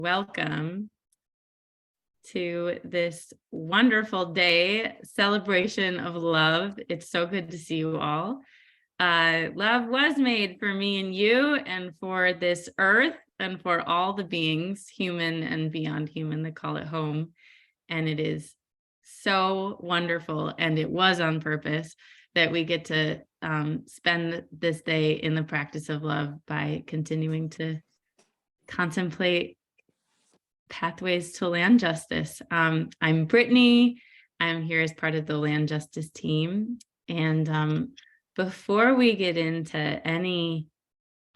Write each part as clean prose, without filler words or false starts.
Welcome to this wonderful day, celebration of love. It's so good to see you all. Love was made for me and you and for this earth and for all the beings, human and beyond human, that call it home. And it is so wonderful, and it was on purpose, that we get to spend this day in the practice of love by continuing to contemplate pathways to land justice. I'm Brittany. I'm here as part of the land justice team. And before we get into any of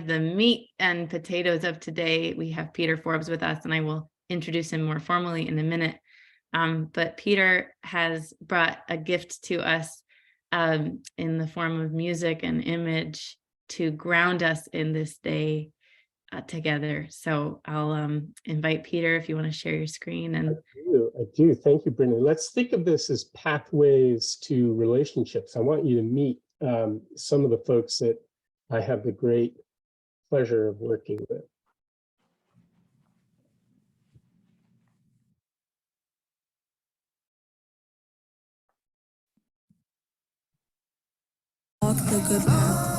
the meat and potatoes of today, we have Peter Forbes with us, and I will introduce him more formally in a minute. But Peter has brought a gift to us in the form of music and image to ground us in this day together. So I'll invite Peter if you want to share your screen. And I do. Thank you, Brittany. Let's think of this as pathways to relationships. I want you to meet some of the folks that I have the great pleasure of working with. Walk the good path.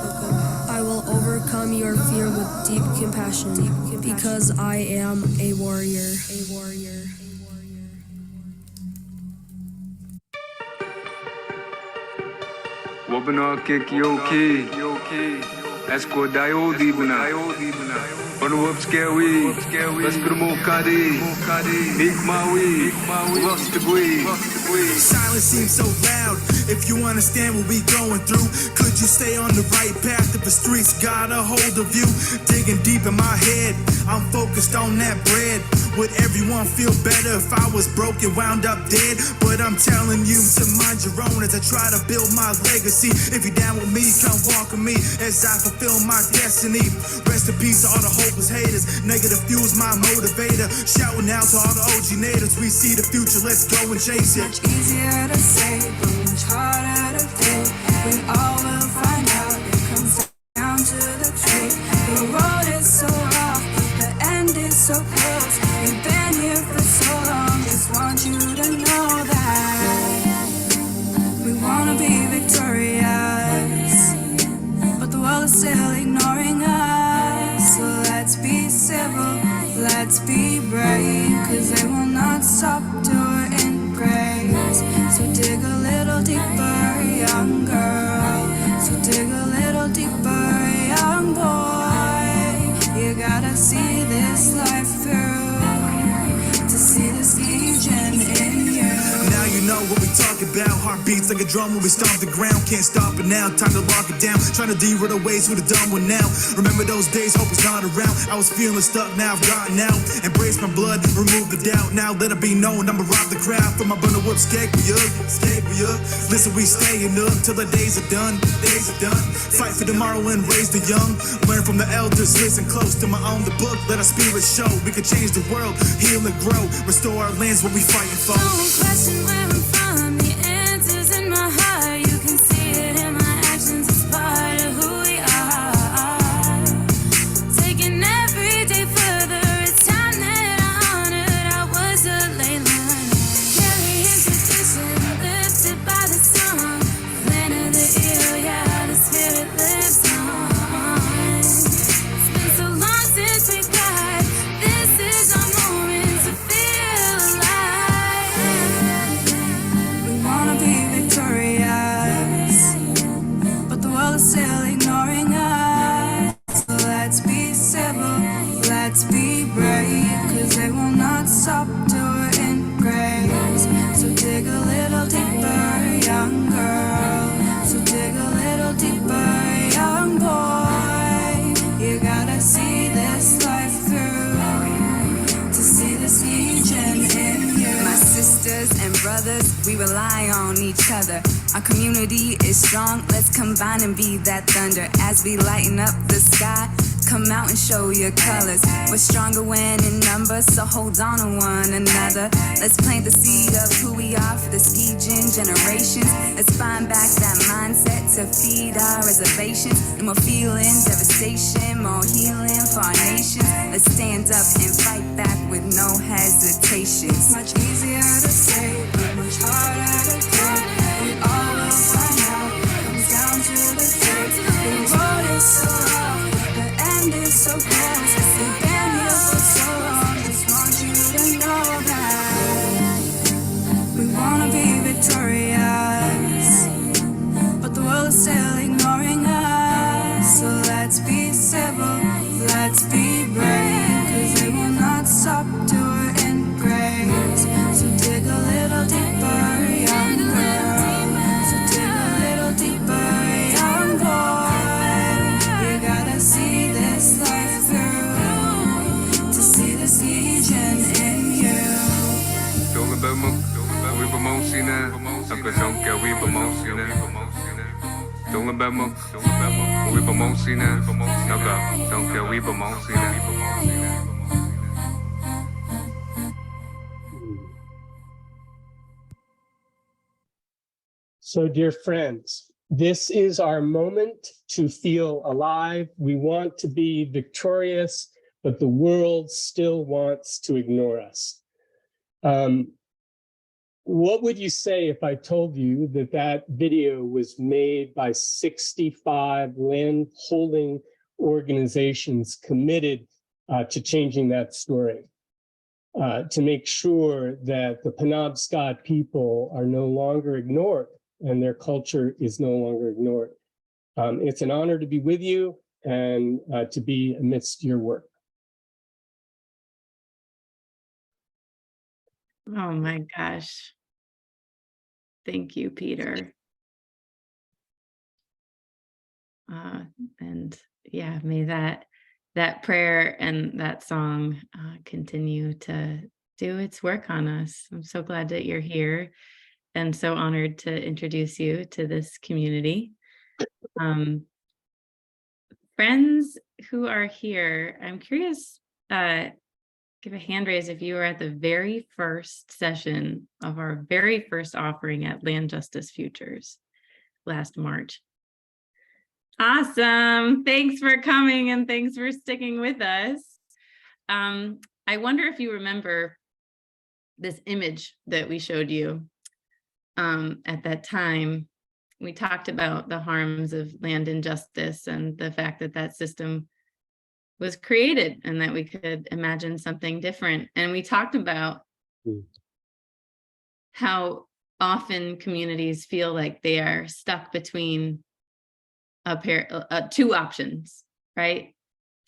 I will overcome your fear with deep compassion, because I am a warrior. Wabanaki yoki, esco diode buna, banu up scary, let's go to Mokadi, Nick Maui, what's the way? Silence seems so loud. If you understand what we going through, could you stay on the right path if the streets got a hold of you? Digging deep in my head, I'm focused on that bread. Would everyone feel better if I was broken, wound up dead? But I'm telling you to mind your own as I try to build my legacy. If you're down with me, come walk with me as I fulfill my destiny. Rest in peace to all the hopeless haters. Negative fuels my motivator. Shouting out to all the OG natives. We see the future, let's go and chase it. Much easier to say, but much harder to feel. We all will find out. It comes down to the truth. The road is so rough, the end is so close. We've been here for so long. Just want you to know that we wanna be victorious, but the world is still ignoring us. So let's be civil, let's be brave, 'cause they will not stop till we're in grace. So dig a little deeper, young girl. So dig a little deeper, young boy. You gotta see this life through to see this legion in you. Now you know what we talk about. Heartbeats like a drum when we stomp the ground. Can't stop it now, time to lock it down. Trying to derail the ways who the done one now. Remember those days, hope is not around. I was feeling stuck, now I've gotten out. Embrace my blood, remove the doubt. Now let it be known, I'ma rob the crowd. From my bundle up, skate we up. Listen, we staying up till the days are done. Fight for tomorrow and raise the young. Learn from the elders, listen close to my own the book. Let our spirit show. We can change the world, heal and grow. Restore our lands, what we fighting for. Don't question where I'm from, the answer's in my heart. You can see it in my actions, it's part of who we are. Taking every day further, it's time that I honored I was a lay learner. Carrying tradition, lifted by the song. Land of the ill, yeah, the spirit lives on. It's been so long since we died, this is our moment to feel alive. We wanna be victorious, but the world is still ignoring us. So let's be civil, let's be brave, 'cause they will not stop till we're in grace. So dig a little deeper, young girl. So dig a little deeper, young boy. You gotta see this life through to see this legion in you. My sisters and brothers, we rely on each other. Our community is strong, let's combine and be that thunder. As we lighten up the sky, Come out and show your colors. We're stronger when in numbers, so hold on to one another. Let's plant the seed of who we are for the ski-gen generations. Let's find back that mindset to feed our reservations. No more feeling devastation, more healing for our nations. Let's stand up and fight back with no hesitation. It's much easier to say, but much harder to do. We all will find out. It comes down to the truth. The road is so rough, the end is so close. We've been here for so long. Just want you to know that we wanna be victorious, but the world is still ignoring us. So let's be civil, let's be brave, 'cause they will not stop till we're in grace. So dig a little deeper, young girl. So dig a little deeper, young boy. You gotta see this life through to see the vision in you. We bemosina, Uncle Zonka, we bemosina. Don't remember, we bemosina, Uncle Zonka, we bemosina. So, dear friends, this is our moment to feel alive. We want to be victorious, but the world still wants to ignore us. What would you say if I told you that that video was made by 65 land holding organizations committed to changing that story, to make sure that the Penobscot people are no longer ignored and their culture is no longer ignored? It's an honor to be with you and to be amidst your work. Oh my gosh. Thank you, Peter. And yeah, may that prayer and that song continue to do its work on us. I'm so glad that you're here and so honored to introduce you to this community. Friends who are here, I'm curious, give a hand raise if you were at the very first session of our very first offering at Land Justice Futures last March. Awesome. Thanks for coming and thanks for sticking with us. I wonder if you remember this image that we showed you at that time. We talked about the harms of land injustice and the fact that that system was created and that we could imagine something different. And we talked about how often communities feel like they are stuck between two options, right?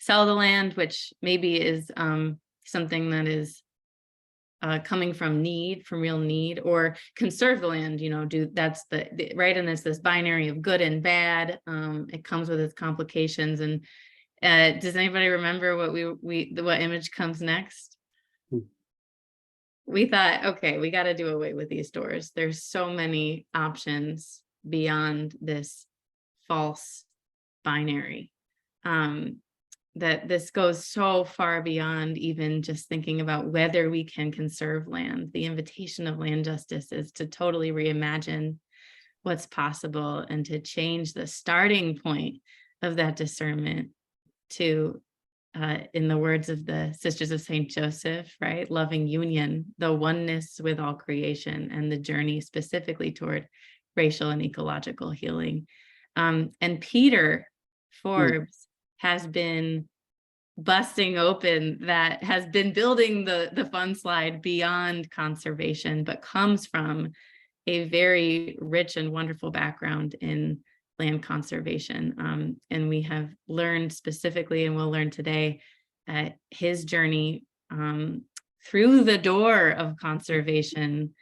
Sell the land, which maybe is something that is coming from real need, or conserve the land, that's the right. And it's this binary of good and bad. It comes with its complications. And does anybody remember what image comes next? We thought, okay, we got to do away with these doors. There's so many options beyond this false binary, that this goes so far beyond even just thinking about whether we can conserve land. The invitation of land justice is to totally reimagine what's possible and to change the starting point of that discernment to, in the words of the Sisters of St. Joseph, right? Loving union, the oneness with all creation, and the journey specifically toward racial and ecological healing. And Peter Forbes has been busting open that, has been building the fun slide beyond conservation, but comes from a very rich and wonderful background in land conservation. And we have learned specifically, and we'll learn today, his journey through the door of conservation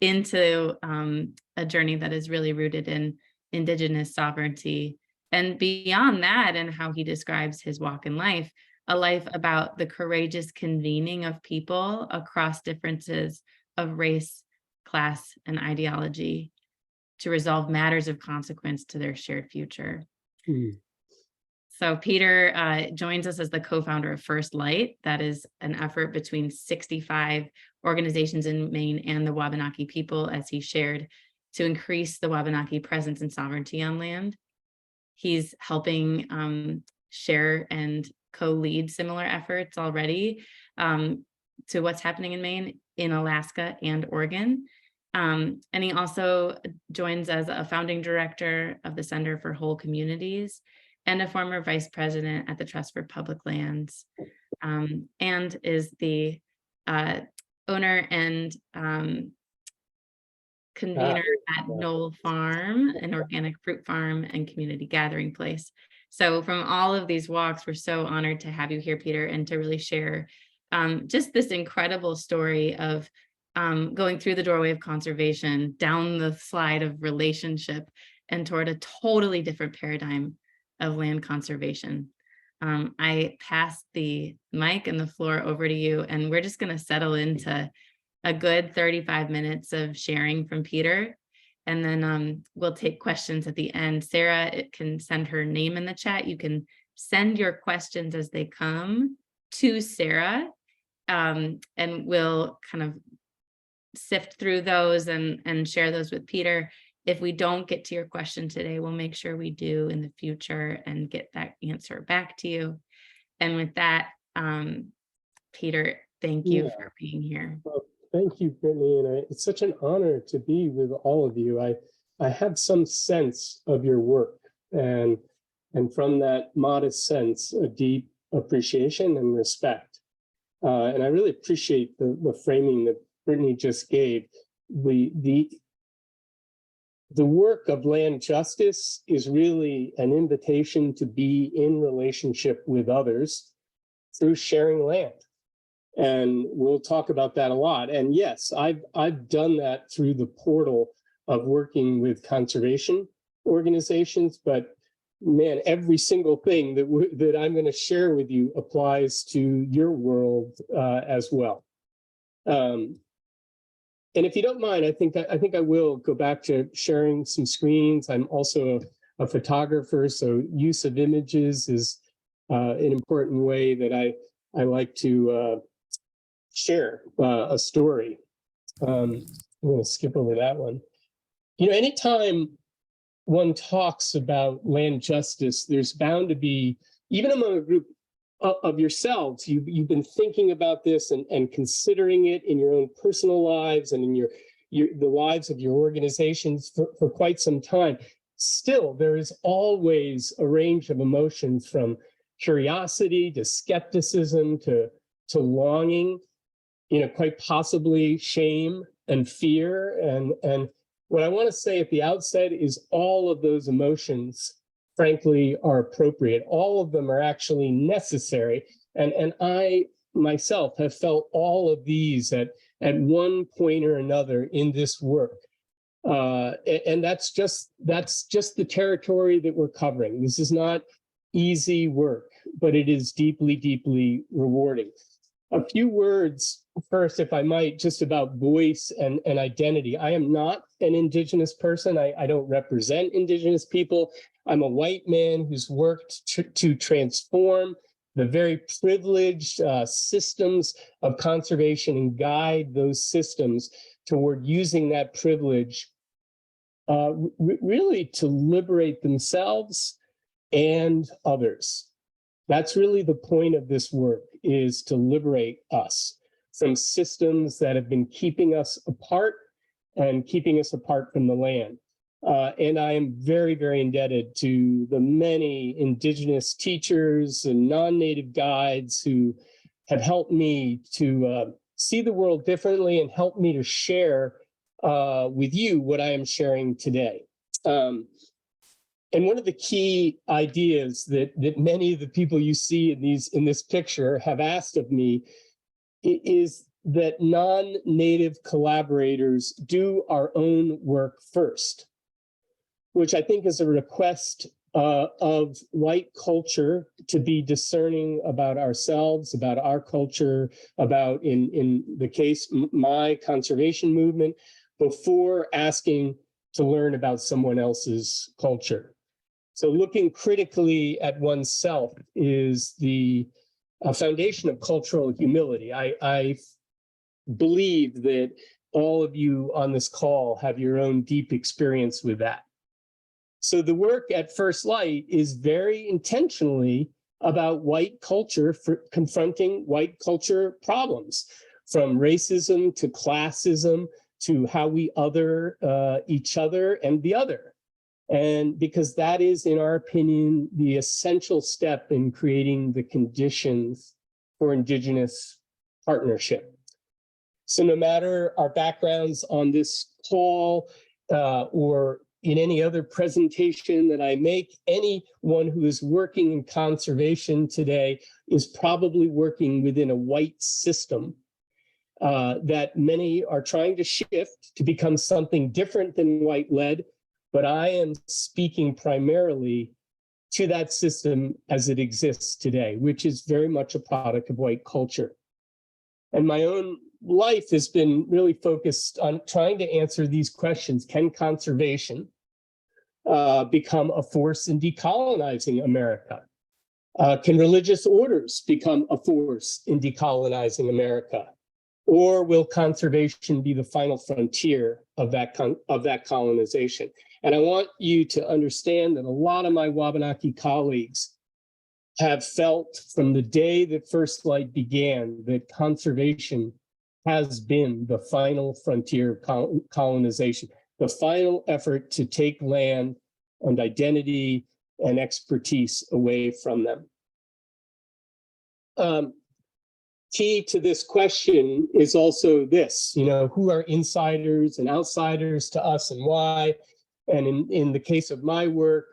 into a journey that is really rooted in Indigenous sovereignty. And beyond that, and how he describes his walk in life, a life about the courageous convening of people across differences of race, class, and ideology to resolve matters of consequence to their shared future. So Peter joins us as the co-founder of First Light. That is an effort between 65 organizations in Maine and the Wabanaki people, as he shared, to increase the Wabanaki presence and sovereignty on land. He's helping share and co-lead similar efforts already to what's happening in Maine, in Alaska, and Oregon. And he also joins as a founding director of the Center for Whole Communities and a former vice president at the Trust for Public Lands, and is the owner and convener at Knoll Farm, an organic fruit farm and community gathering place. So from all of these walks, we're so honored to have you here, Peter, and to really share just this incredible story of going through the doorway of conservation, down the slide of relationship, and toward a totally different paradigm of land conservation. I pass the mic and the floor over to you, and we're just going to settle into a good 35 minutes of sharing from Peter, and then we'll take questions at the end. Sarah can send her name in the chat. You can send your questions as they come to Sarah, and we'll kind of sift through those and share those with Peter. If we don't get to your question today, we'll make sure we do in the future and get that answer back to you. And with that, Peter, thank you for being here. Well, thank you, Brittany. And it's such an honor to be with all of you. I have some sense of your work, and from that modest sense, a deep appreciation and respect. And I really appreciate the framing that Brittany just gave. The work of land justice is really an invitation to be in relationship with others through sharing land. And we'll talk about that a lot. And yes, I've done that through the portal of working with conservation organizations, but man, every single thing that I'm going to share with you applies to your world as well. And if you don't mind, I think I will go back to sharing some screens. I'm also a photographer, so use of images is an important way that I like to share a story. I'm going to skip over that one. You know, anytime one talks about land justice, there's bound to be, even among a group of yourselves, you've been thinking about this and considering it in your own personal lives and in the lives of your organizations for quite some time. Still, there is always a range of emotions, from curiosity to skepticism to longing, you know, quite possibly shame and fear. And what I want to say at the outset is all of those emotions, frankly, are appropriate. All of them are actually necessary. And I myself have felt all of these at one point or another in this work. And that's just the territory that we're covering. This is not easy work, but it is deeply, deeply rewarding. A few words first, if I might, just about voice and identity. I am not an Indigenous person. I don't represent Indigenous people. I'm a white man who's worked to transform the very privileged systems of conservation and guide those systems toward using that privilege really to liberate themselves and others. That's really the point of this work, is to liberate us from systems that have been keeping us apart and keeping us apart from the land. And I am very, very indebted to the many Indigenous teachers and non-native guides who have helped me to see the world differently and help me to share with you what I am sharing today. And one of the key ideas that many of the people you see in this picture have asked of me is that non-native collaborators do our own work first, which I think is a request of white culture to be discerning about ourselves, about our culture, about, in the case, my conservation movement, before asking to learn about someone else's culture. So looking critically at oneself is the foundation of cultural humility. I believe that all of you on this call have your own deep experience with that. So the work at First Light is very intentionally about white culture, for confronting white culture problems, from racism to classism to how we other each other and the other. And because that is, in our opinion, the essential step in creating the conditions for Indigenous partnership. So no matter our backgrounds on this call or in any other presentation that I make, anyone who is working in conservation today is probably working within a white system that many are trying to shift to become something different than white-led. But I am speaking primarily to that system as it exists today, which is very much a product of white culture. And my own life has been really focused on trying to answer these questions. Can conservation become a force in decolonizing America? Can religious orders become a force in decolonizing America? Or will conservation be the final frontier of that colonization? And I want you to understand that a lot of my Wabanaki colleagues have felt from the day that First Light began that conservation has been the final frontier of colonization, the final effort to take land and identity and expertise away from them. Key to this question is also this, who are insiders and outsiders to us and why? And in the case of my work,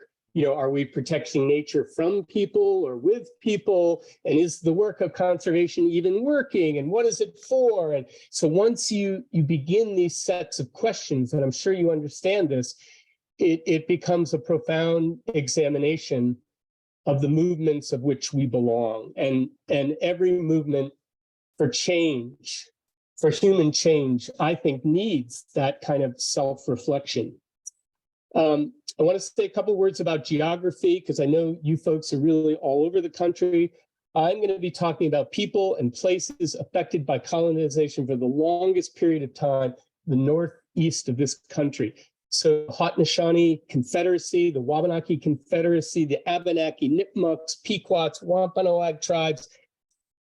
are we protecting nature from people or with people? And is the work of conservation even working? And what is it for? And so once you begin these sets of questions, and I'm sure you understand this, it becomes a profound examination of the movements of which we belong. And every movement for change, for human change, I think needs that kind of self-reflection. I want to say a couple words about geography, because I know you folks are really all over the country. I'm going to be talking about people and places affected by colonization for the longest period of time, the northeast of this country. So Haudenosaunee Confederacy, the Wabanaki Confederacy, the Abenaki, Nipmucks, Pequots, Wampanoag tribes,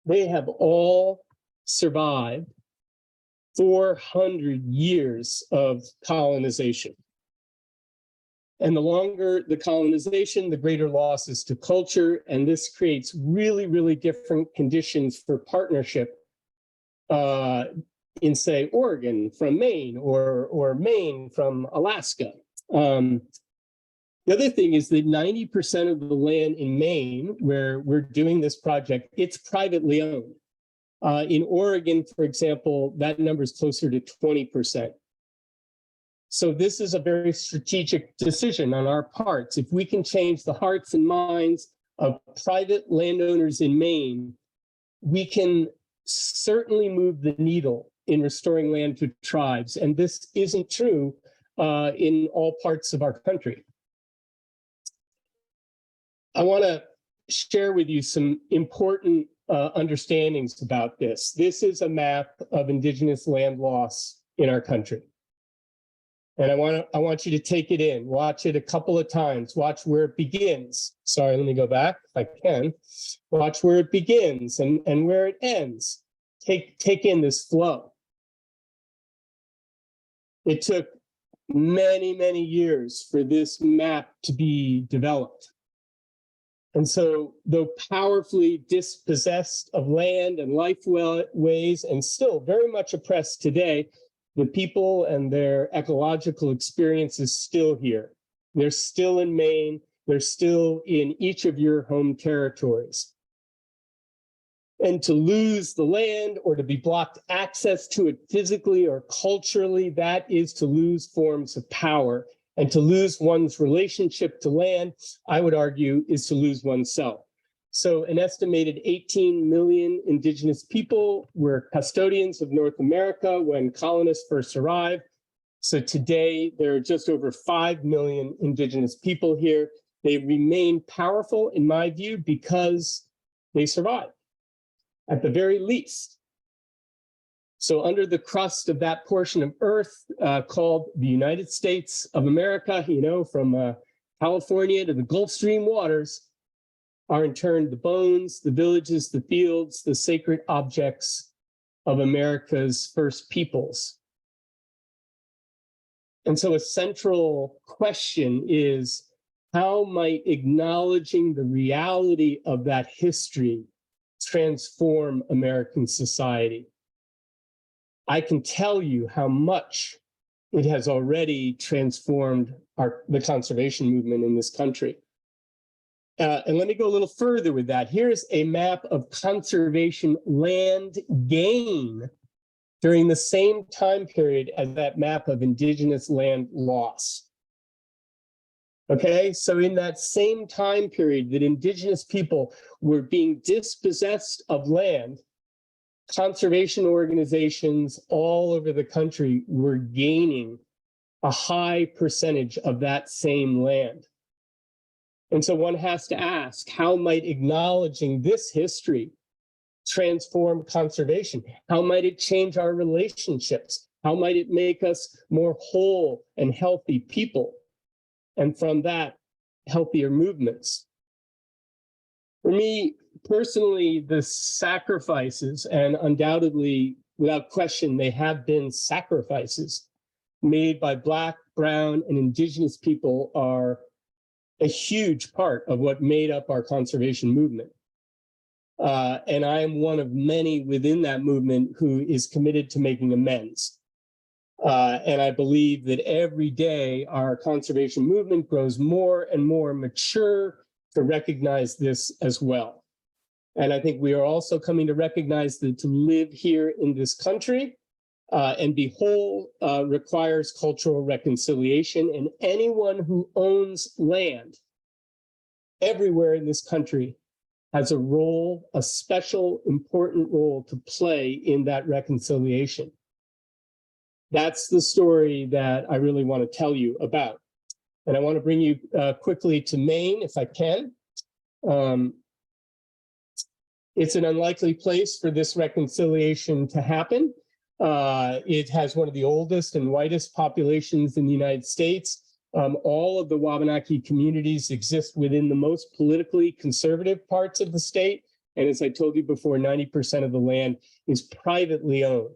they have all survived 400 years of colonization. And the longer the colonization, the greater losses to culture. And this creates really, really different conditions for partnership in, say, Oregon from Maine or Maine from Alaska. The other thing is that 90% of the land in Maine where we're doing this project, it's privately owned. In Oregon, for example, that number is closer to 20%. So this is a very strategic decision on our parts. If we can change the hearts and minds of private landowners in Maine, we can certainly move the needle in restoring land to tribes. And this isn't true in all parts of our country. I want to share with you some important understandings about this. This is a map of Indigenous land loss in our country. And I want you to take it in, watch it a couple of times, watch where it begins. Sorry, let me go back if I can. Watch where it begins and where it ends. Take in this flow. It took many, many years for this map to be developed. And so, though powerfully dispossessed of land and life ways and still very much oppressed today, the people and their ecological experience is still here. They're still in Maine. They're still in each of your home territories. And to lose the land or to be blocked access to it physically or culturally, that is to lose forms of power. And to lose one's relationship to land, I would argue, is to lose oneself. So an estimated 18 million Indigenous people were custodians of North America when colonists first arrived. So today, there are just over 5 million Indigenous people here. They remain powerful, in my view, because they survived, at the very least. So under the crust of that portion of Earth called the United States of America, you know, from California to the Gulf Stream waters, are in turn the bones, the villages, the fields, the sacred objects of America's first peoples. And so a central question is, how might acknowledging the reality of that history transform American society? I can tell you how much it has already transformed the conservation movement in this country. And let me go a little further with that. Here's a map of conservation land gain during the same time period as that map of indigenous land loss. Okay, so in that same time period that indigenous people were being dispossessed of land, conservation organizations all over the country were gaining a high percentage of that same land. And so one has to ask, how might acknowledging this history transform conservation? How might it change our relationships? How might it make us more whole and healthy people? And from that, healthier movements. For me personally, the sacrifices, and undoubtedly, without question, they have been sacrifices made by Black, Brown, and Indigenous people, are a huge part of what made up our conservation movement. And I am one of many within that movement who is committed to making amends. And I believe that every day our conservation movement grows more and more mature to recognize this as well. And I think we are also coming to recognize that to live here in this country and be whole requires cultural reconciliation. And anyone who owns land everywhere in this country has a role, a special, important role to play in that reconciliation. That's the story that I really want to tell you about. And I want to bring you quickly to Maine, if I can. It's an unlikely place for this reconciliation to happen. It has one of the oldest and whitest populations in the United States. All of the Wabanaki communities exist within the most politically conservative parts of the state. And as I told you before, 90% of the land is privately owned.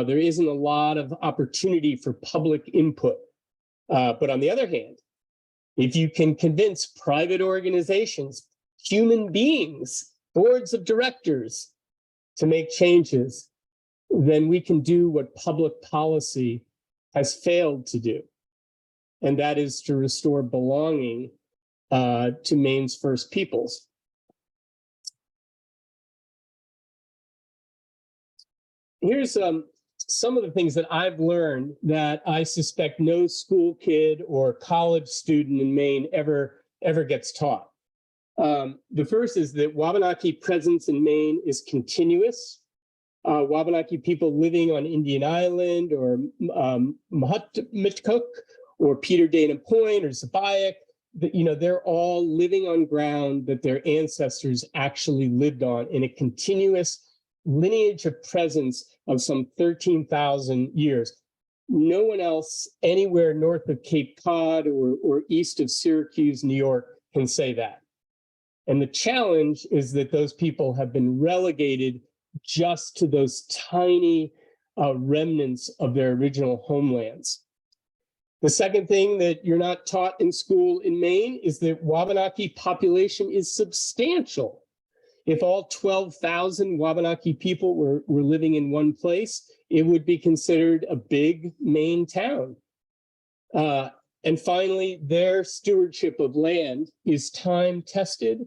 There isn't a lot of opportunity for public input. But on the other hand, if you can convince private organizations, human beings, boards of directors to make changes, then we can do what public policy has failed to do. And that is to restore belonging to Maine's First Peoples. Here's some of the things that I've learned that I suspect no school kid or college student in Maine ever gets taught. The first is that Wabanaki presence in Maine is continuous. Wabanaki people living on Indian Island or Mahutmitcook or Peter Dana Point or Zabiak, they're all living on ground that their ancestors actually lived on in a continuous lineage of presence of some 13,000 years. No one else anywhere north of Cape Cod or east of Syracuse, New York, can say that. And the challenge is that those people have been relegated just to those tiny remnants of their original homelands. The second thing that you're not taught in school in Maine is that Wabanaki population is substantial. If all 12,000 Wabanaki people were living in one place, it would be considered a big Maine town. And finally, their stewardship of land is time-tested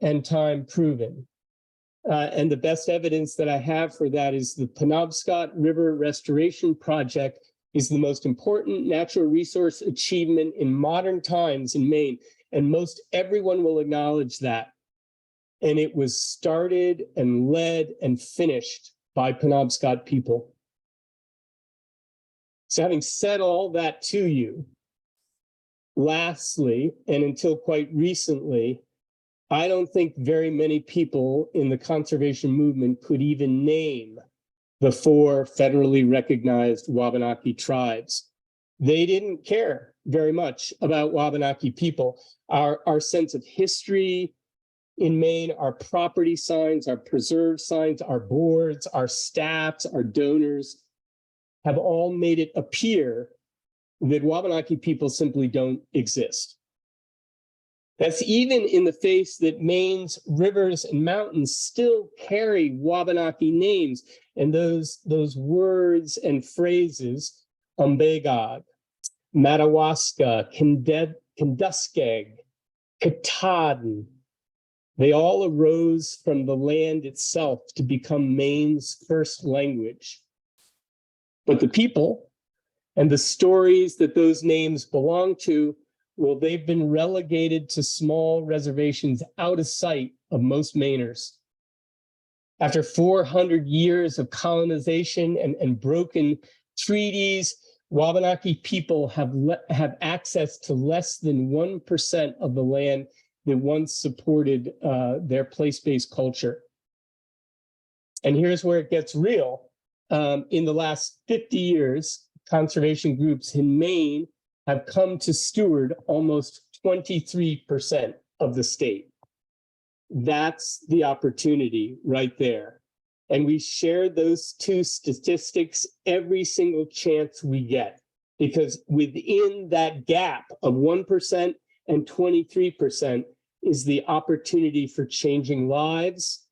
and time-proven. And the best evidence that I have for that is the Penobscot River Restoration Project is the most important natural resource achievement in modern times in Maine. And most everyone will acknowledge that. And it was started and led and finished by Penobscot people. So having said all that to you, lastly, and until quite recently, I don't think very many people in the conservation movement could even name the 4 federally recognized Wabanaki tribes. They didn't care very much about Wabanaki people. Our sense of history in Maine, our property signs, our preserve signs, our boards, our staffs, our donors have all made it appear that Wabanaki people simply don't exist. That's even in the face that Maine's rivers and mountains still carry Wabanaki names, and those words and phrases, Umbagog, Madawaska, Kenduskeg, Katahdin, they all arose from the land itself to become Maine's first language. But the people and the stories that those names belong to, well, they've been relegated to small reservations out of sight of most Mainers. After 400 years of colonization and broken treaties, Wabanaki people have access to less than 1% of the land that once supported their place-based culture. And here's where it gets real. In the last 50 years, conservation groups in Maine have come to steward almost 23% of the state. That's the opportunity right there. And we share those 2 statistics every single chance we get, because within that gap of 1% and 23% is the opportunity for changing lives,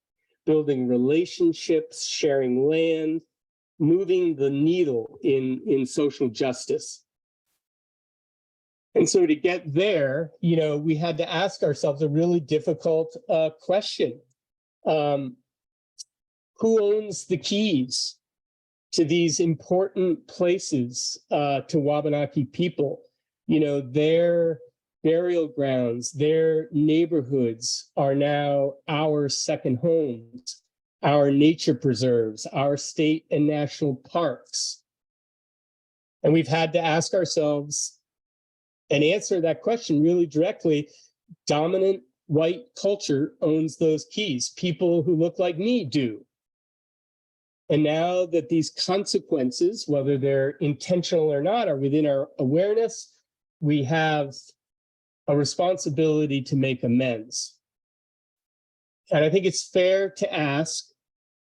building relationships, sharing land, moving the needle in social justice. And so to get there, we had to ask ourselves a really difficult question. Who owns the keys to these important places to Wabanaki people? Their burial grounds, their neighborhoods are now our second homes, our nature preserves, our state and national parks. And we've had to ask ourselves and answer that question really directly. Dominant white culture owns those keys. People who look like me do. And now that these consequences, whether they're intentional or not, are within our awareness, we have a responsibility to make amends. And I think it's fair to ask,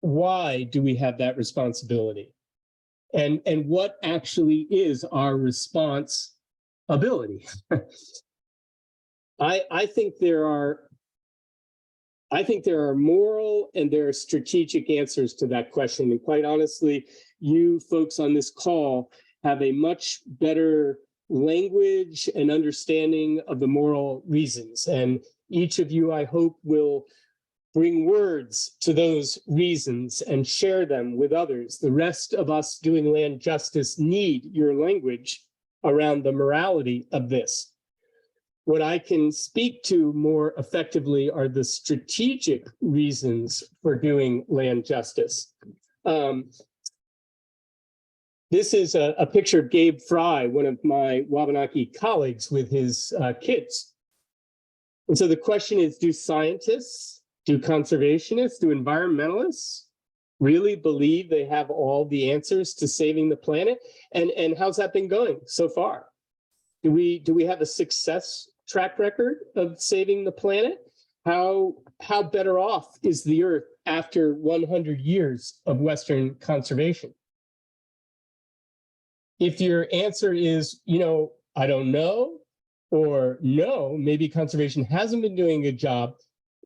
why do we have that responsibility? And what actually is our responsibility? I think there are moral and there are strategic answers to that question. And quite honestly, you folks on this call have a much better language and understanding of the moral reasons. And each of you, I hope, will bring words to those reasons and share them with others. The rest of us doing land justice need your language around the morality of this. What I can speak to more effectively are the strategic reasons for doing land justice. This is a picture of Gabe Fry, one of my Wabanaki colleagues, with his kids. And so the question is, do scientists, do conservationists, do environmentalists really believe they have all the answers to saving the planet? And how's that been going so far? Do we have a success track record of saving the planet? How better off is the Earth after 100 years of Western conservation? If your answer is, I don't know, or no, maybe conservation hasn't been doing a good job,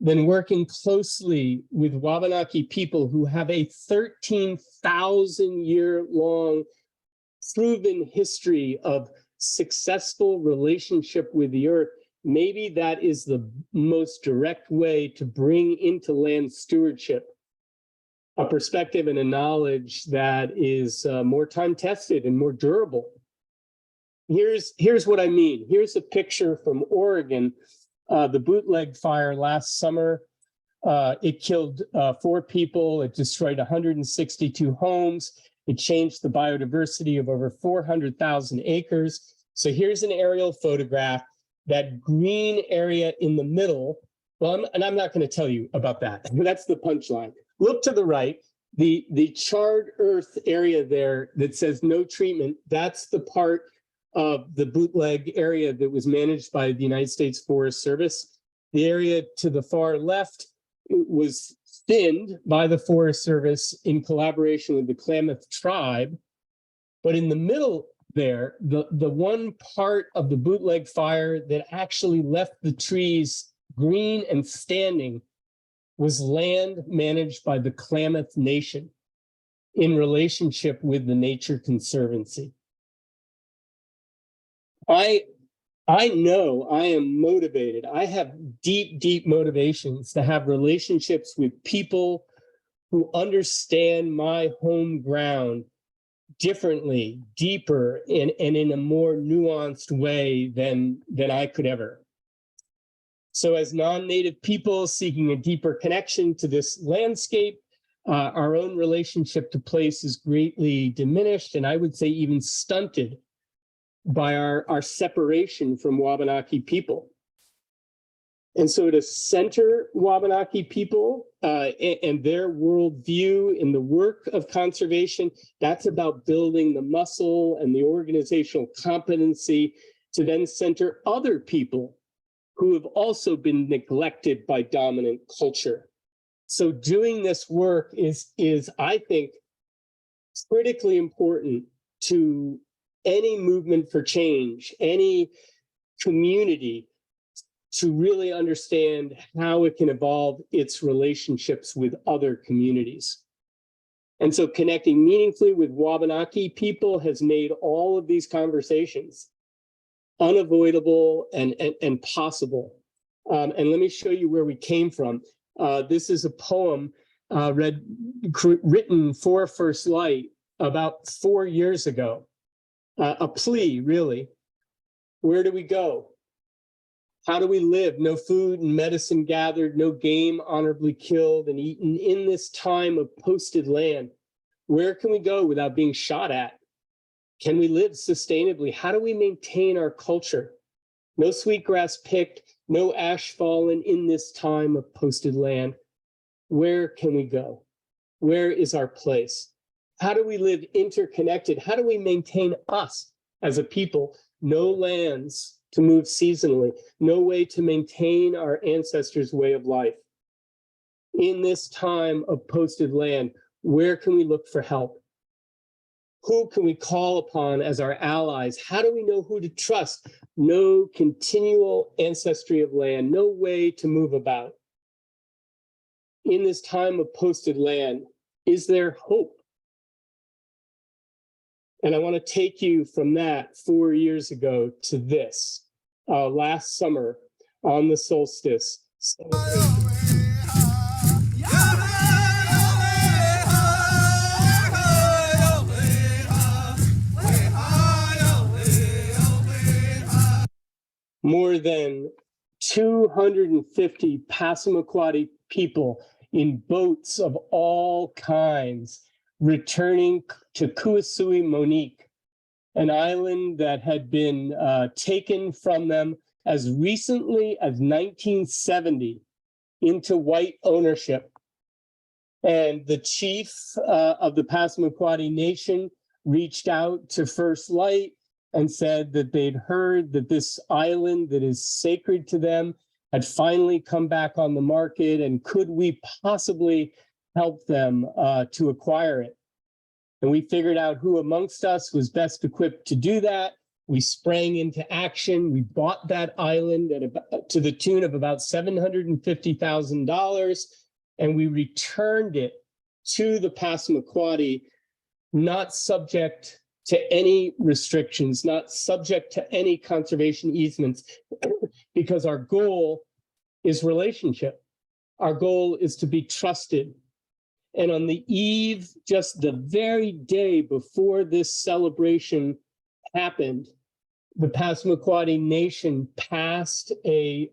then working closely with Wabanaki people who have a 13,000-year-long proven history of successful relationship with the Earth, maybe that is the most direct way to bring into land stewardship a perspective and a knowledge that is more time-tested and more durable. Here's what I mean. Here's a picture from Oregon, the bootleg fire last summer. It killed 4 people. It destroyed 162 homes. It changed the biodiversity of over 400,000 acres. So here's an aerial photograph. That green area in the middle, well, I'm not going to tell you about that. That's the punchline. Look to the right, the charred earth area there that says no treatment, that's the part of the bootleg area that was managed by the United States Forest Service. The area to the far left was thinned by the Forest Service in collaboration with the Klamath tribe. But in the middle there, the one part of the bootleg fire that actually left the trees green and standing was land managed by the Klamath Nation in relationship with the Nature Conservancy. I know I am motivated. I have deep, deep motivations to have relationships with people who understand my home ground differently, deeper, and in a more nuanced way than I could ever. So as non-native people seeking a deeper connection to this landscape, our own relationship to place is greatly diminished, and I would say even stunted by our separation from Wabanaki people. And so to center Wabanaki people and their worldview in the work of conservation, that's about building the muscle and the organizational competency to then center other people who have also been neglected by dominant culture. So doing this work is I think, critically important to any movement for change, any community, to really understand how it can evolve its relationships with other communities. And so connecting meaningfully with Wabanaki people has made all of these conversations unavoidable and possible. And let me show you where we came from. This is a poem written for First Light about 4 years ago. A plea, really. Where do we go? How do we live? No food and medicine gathered, no game honorably killed and eaten in this time of posted land. Where can we go without being shot at? Can we live sustainably? How do we maintain our culture? No sweetgrass picked, no ash fallen in this time of posted land. Where can we go? Where is our place? How do we live interconnected? How do we maintain us as a people? No lands to move seasonally, no way to maintain our ancestors' way of life. In this time of posted land, where can we look for help? Who can we call upon as our allies? How do we know who to trust? No continual ancestry of land, no way to move about. In this time of posted land, is there hope? And I want to take you from that 4 years ago to this, last summer on the solstice. More than 250 Passamaquoddy people in boats of all kinds returning to Kuasui Monique, an island that had been taken from them as recently as 1970 into white ownership. And the chief of the Passamaquoddy Nation reached out to First Light and said that they'd heard that this island that is sacred to them had finally come back on the market, and could we possibly help them to acquire it? And we figured out who amongst us was best equipped to do that. We sprang into action. We bought that island to the tune of about $750,000, and we returned it to the Passamaquoddy, not subject to any restrictions, not subject to any conservation easements, because our goal is relationship. Our goal is to be trusted. And on the eve, just the very day before this celebration happened, the Passamaquoddy Nation passed a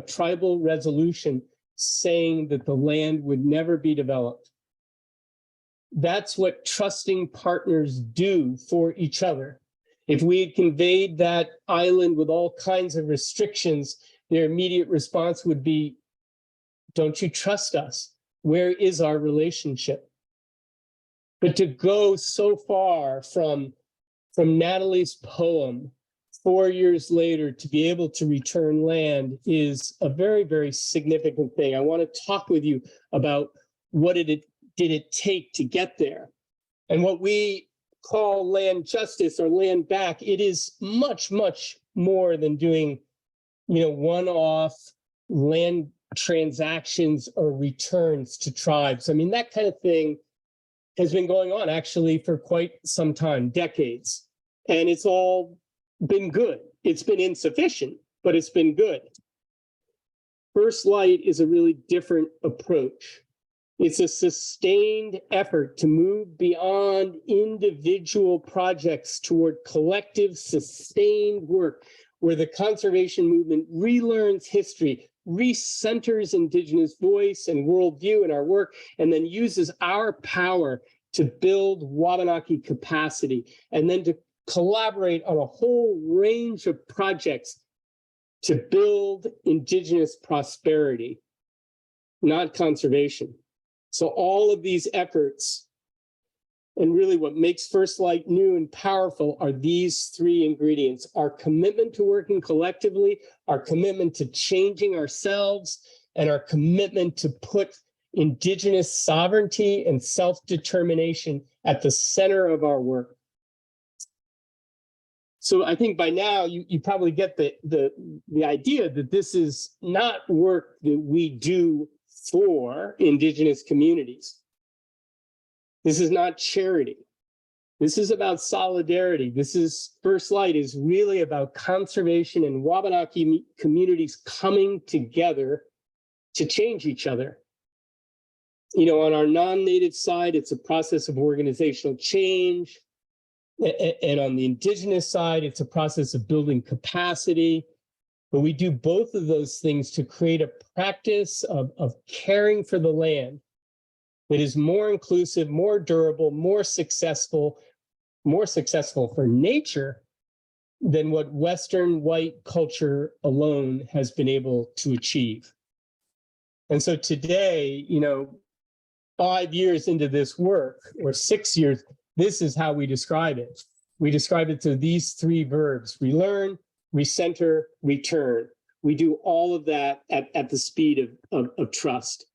tribal resolution saying that the land would never be developed. That's what trusting partners do for each other. If we had conveyed that island with all kinds of restrictions, their immediate response would be, don't you trust us? Where is our relationship? But to go so far from Natalie's poem 4 years later to be able to return land is a very, very significant thing. I want to talk with you about what did it take to get there. And what we call land justice or land back, it is much, much more than doing, one-off land transactions or returns to tribes. I mean, that kind of thing has been going on actually for quite some time, decades. And it's all been good. It's been insufficient, but it's been good. First Light is a really different approach. It's a sustained effort to move beyond individual projects toward collective, sustained work where the conservation movement relearns history, recenters Indigenous voice and worldview in our work, and then uses our power to build Wabanaki capacity, and then to collaborate on a whole range of projects to build Indigenous prosperity, not conservation. So all of these efforts, and really what makes First Light new and powerful are these three ingredients: our commitment to working collectively, our commitment to changing ourselves, and our commitment to put Indigenous sovereignty and self-determination at the center of our work. So I think by now you probably get the idea that this is not work that we do for Indigenous communities. This is not charity. This is about solidarity. First Light is really about conservation and Wabanaki communities coming together to change each other. On our non-native side, it's a process of organizational change. And on the Indigenous side, it's a process of building capacity. But we do both of those things to create a practice of caring for the land that is more inclusive, more durable, more successful for nature than what Western white culture alone has been able to achieve. And so today, 5 years into this work, or 6 years, this is how we describe it. We describe it through these three verbs: relearn, recenter, return. We do all of that at the speed of trust.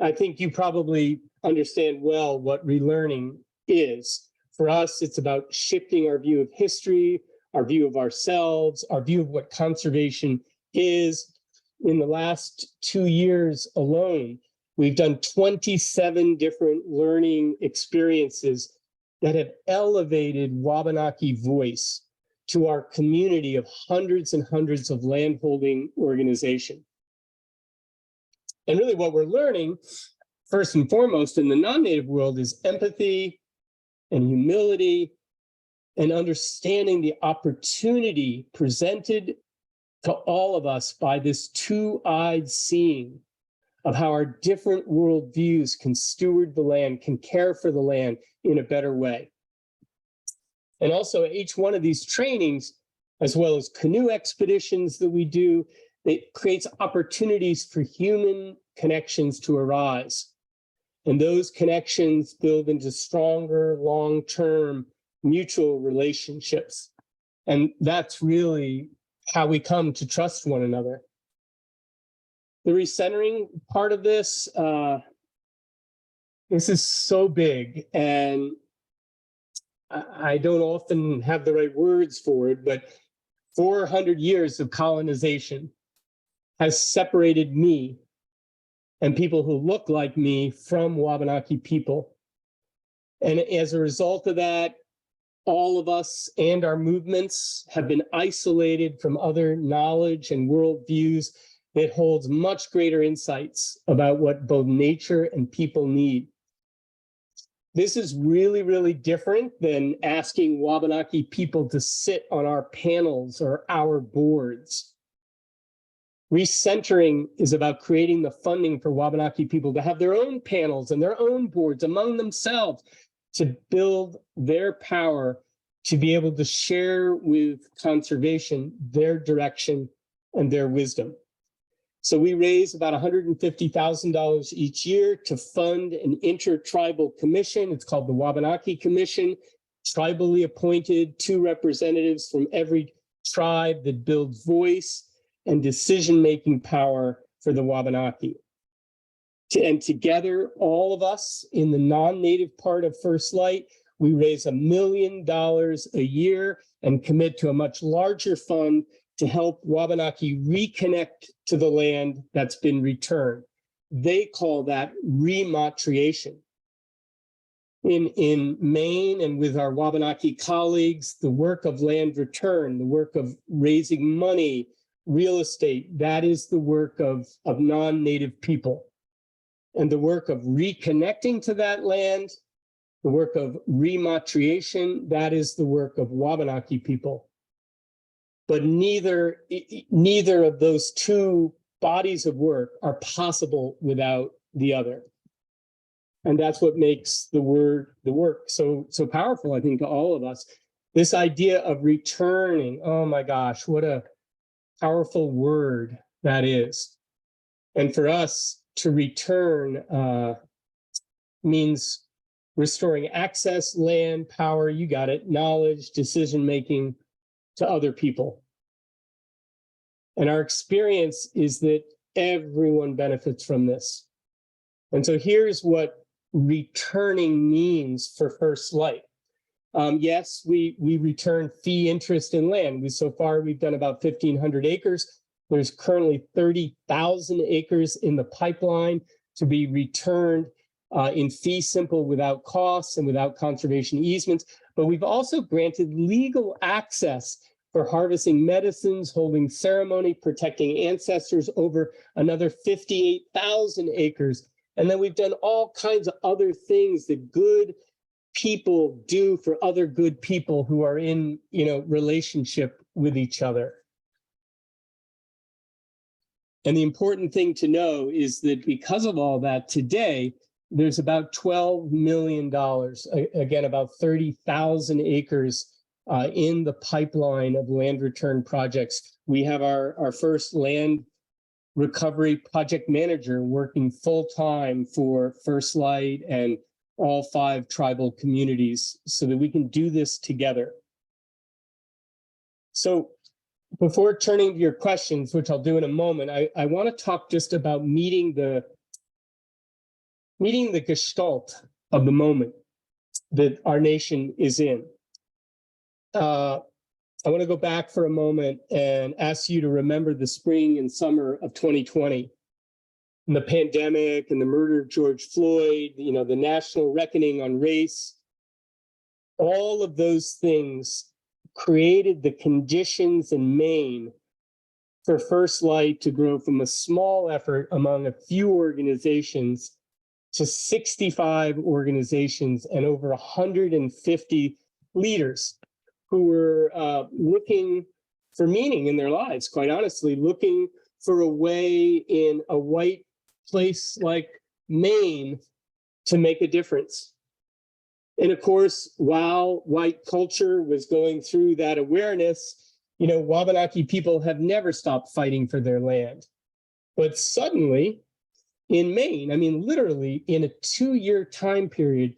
I think you probably understand well what relearning is. For us, it's about shifting our view of history, our view of ourselves, our view of what conservation is. In the last 2 years alone, we've done 27 different learning experiences that have elevated Wabanaki voice to our community of hundreds and hundreds of landholding organizations. And really what we're learning, first and foremost in the non-native world, is empathy and humility and understanding the opportunity presented to all of us by this two-eyed seeing of how our different worldviews can steward the land, can care for the land in a better way. And also each one of these trainings, as well as canoe expeditions that we do, it creates opportunities for human connections to arise. And those connections build into stronger, long-term mutual relationships. And that's really how we come to trust one another. The recentering part of this is so big, and I don't often have the right words for it, but 400 years of colonization has separated me and people who look like me from Wabanaki people. And as a result of that, all of us and our movements have been isolated from other knowledge and worldviews that holds much greater insights about what both nature and people need. This is really, really different than asking Wabanaki people to sit on our panels or our boards. Recentering is about creating the funding for Wabanaki people to have their own panels and their own boards among themselves to build their power to be able to share with conservation their direction and their wisdom. So we raise about $150,000 each year to fund an intertribal commission. It's called the Wabanaki Commission, tribally appointed, 2 representatives from every tribe that builds voice and decision-making power for the Wabanaki. And together, all of us in the non-native part of First Light, we raise $1 million a year and commit to a much larger fund to help Wabanaki reconnect to the land that's been returned. They call that rematriation. In Maine and with our Wabanaki colleagues, the work of land return, the work of raising money, real estate, that is the work of non-native people. And the work of reconnecting to that land, the work of rematriation, that is the work of Wabanaki people. But neither of those 2 bodies of work are possible without the other. And that's what makes the work so powerful, I think, to all of us. This idea of returning, oh my gosh, what a powerful word that is. And for us to return means restoring access, land, power, you got it, knowledge, decision-making to other people. And our experience is that everyone benefits from this. And so here's what returning means for First Light. Yes, we return fee interest in land. So far, we've done about 1,500 acres. There's currently 30,000 acres in the pipeline to be returned in fee simple without costs and without conservation easements. But we've also granted legal access for harvesting medicines, holding ceremony, protecting ancestors over another 58,000 acres. And then we've done all kinds of other things that good people do for other good people who are in, relationship with each other. And the important thing to know is that because of all that, today, there's about $12 million, again, about 30,000 acres in the pipeline of land return projects. We have our first land recovery project manager working full-time for First Light and all 5 tribal communities so that we can do this together. So before turning to your questions, which I'll do in a moment, I want to talk just about meeting the gestalt of the moment that our nation is in. I want to go back for a moment and ask you to remember the spring and summer of 2020, and the pandemic and the murder of George Floyd, the national reckoning on race. All of those things created the conditions in Maine for First Light to grow from a small effort among a few organizations to 65 organizations and over 150 leaders who were looking for meaning in their lives, quite honestly, looking for a way in a white place like Maine to make a difference. And of course, while white culture was going through that awareness, Wabanaki people have never stopped fighting for their land. But suddenly in Maine, literally in a 2-year time period,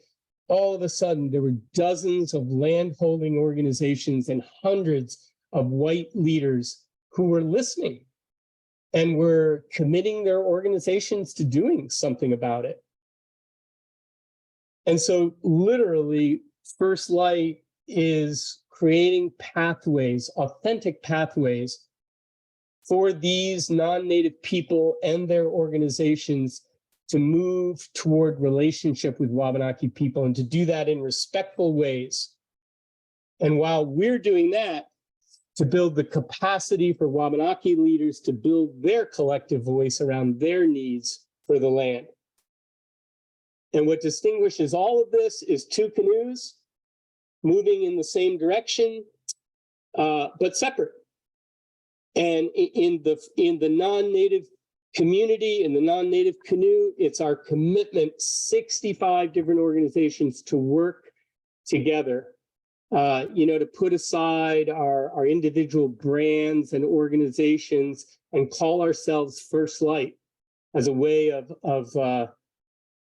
all of a sudden there were dozens of landholding organizations and hundreds of white leaders who were listening and were committing their organizations to doing something about it. And so literally, First Light is creating pathways, authentic pathways for these non-native people and their organizations to move toward relationship with Wabanaki people and to do that in respectful ways. And while we're doing that, to build the capacity for Wabanaki leaders to build their collective voice around their needs for the land. And what distinguishes all of this is 2 canoes moving in the same direction, but separate. And in the non-native community, in the non-native canoe, it's our commitment, 65 different organizations to work together to put aside our individual brands and organizations and call ourselves First Light as a way of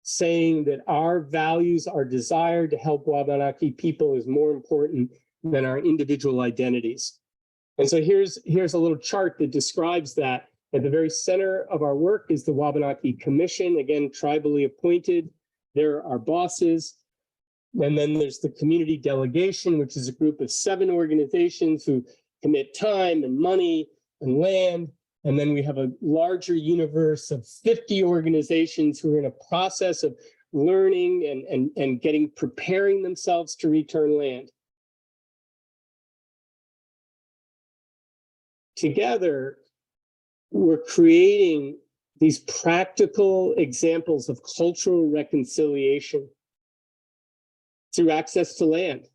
saying that our values, our desire to help Wabanaki people is more important than our individual identities. And so here's a little chart that describes that. At the very center of our work is the Wabanaki Commission, again, tribally appointed. There are bosses. And then there's the community delegation, which is a group of 7 organizations who commit time and money and land. And then we have a larger universe of 50 organizations who are in a process of learning and preparing themselves to return land. Together, we're creating these practical examples of cultural reconciliation through access to land.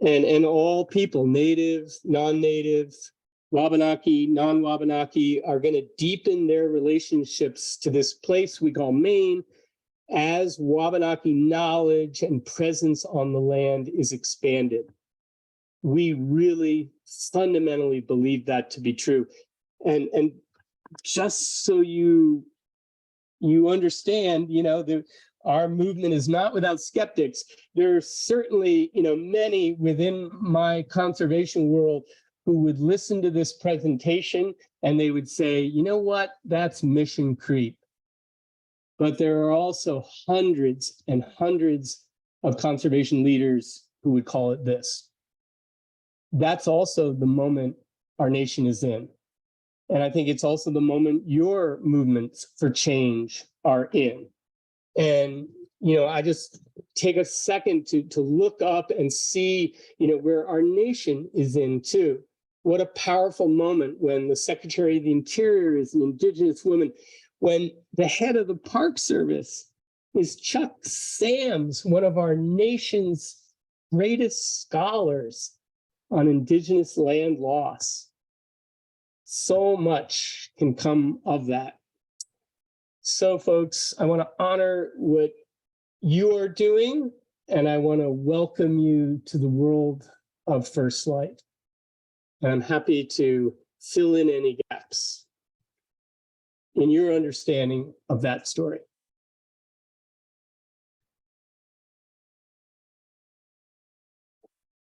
And all people, natives, non-natives, Wabanaki, non-Wabanaki, are going to deepen their relationships to this place we call Maine as Wabanaki knowledge and presence on the land is expanded. We really fundamentally believe that to be true. And just so you understand, our movement is not without skeptics. There are certainly, many within my conservation world who would listen to this presentation and they would say, you know what, that's mission creep. But there are also hundreds and hundreds of conservation leaders who would call it this. That's also the moment our nation is in. And I think it's also the moment your movements for change are in. And, I just take a second to look up and see, where our nation is in too. What a powerful moment when the Secretary of the Interior is an Indigenous woman, when the head of the Park Service is Chuck Sams, one of our nation's greatest scholars on Indigenous land loss. So much can come of that. So folks, I want to honor what you are doing, and I want to welcome you to the world of First Light. And I'm happy to fill in any gaps in your understanding of that story.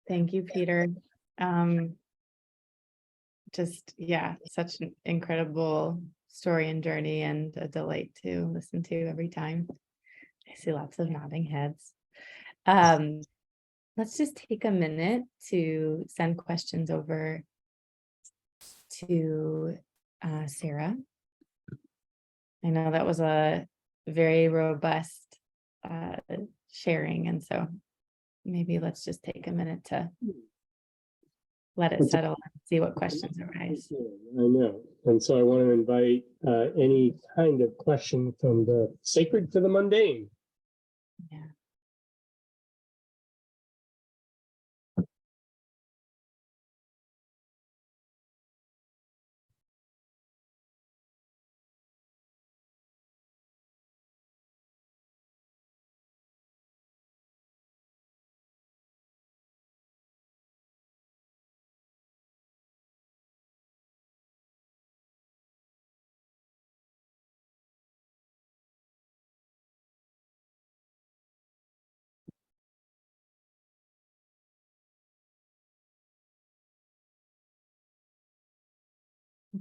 Thank you, Peter. Such an incredible story and journey, and a delight to listen to every time. I see lots of nodding heads. Let's just take a minute to send questions over to Sarah. I know that was a very robust sharing, and so maybe let's just take a minute to let it settle and see what questions arise. I know. And so I want to invite any kind of question from the sacred to the mundane. Yeah.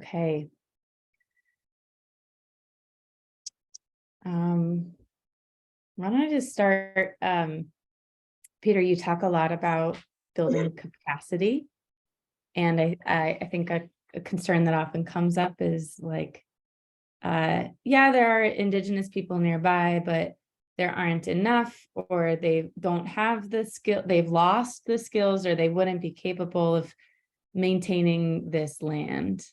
Okay. Why don't I just start? Peter, you talk a lot about building capacity. And I think a concern that often comes up is like, there are Indigenous people nearby, but there aren't enough, or they don't have the skill, they've lost the skills, or they wouldn't be capable of maintaining this land.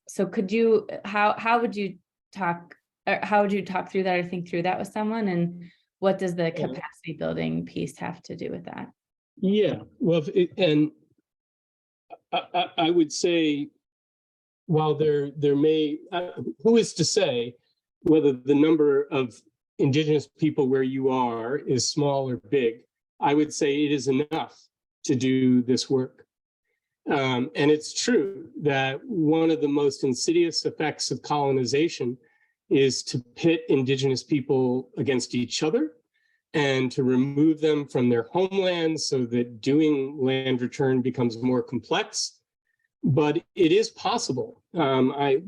So could you, how would you talk through that, or think through that with someone? And what does the capacity building piece have to do with that? Yeah, well, I would say, while there may, who is to say whether the number of Indigenous people where you are is small or big? I would say it is enough to do this work. And it's true that one of the most insidious effects of colonization is to pit indigenous people against each other and to remove them from their homelands so that doing land return becomes more complex. But it is possible. I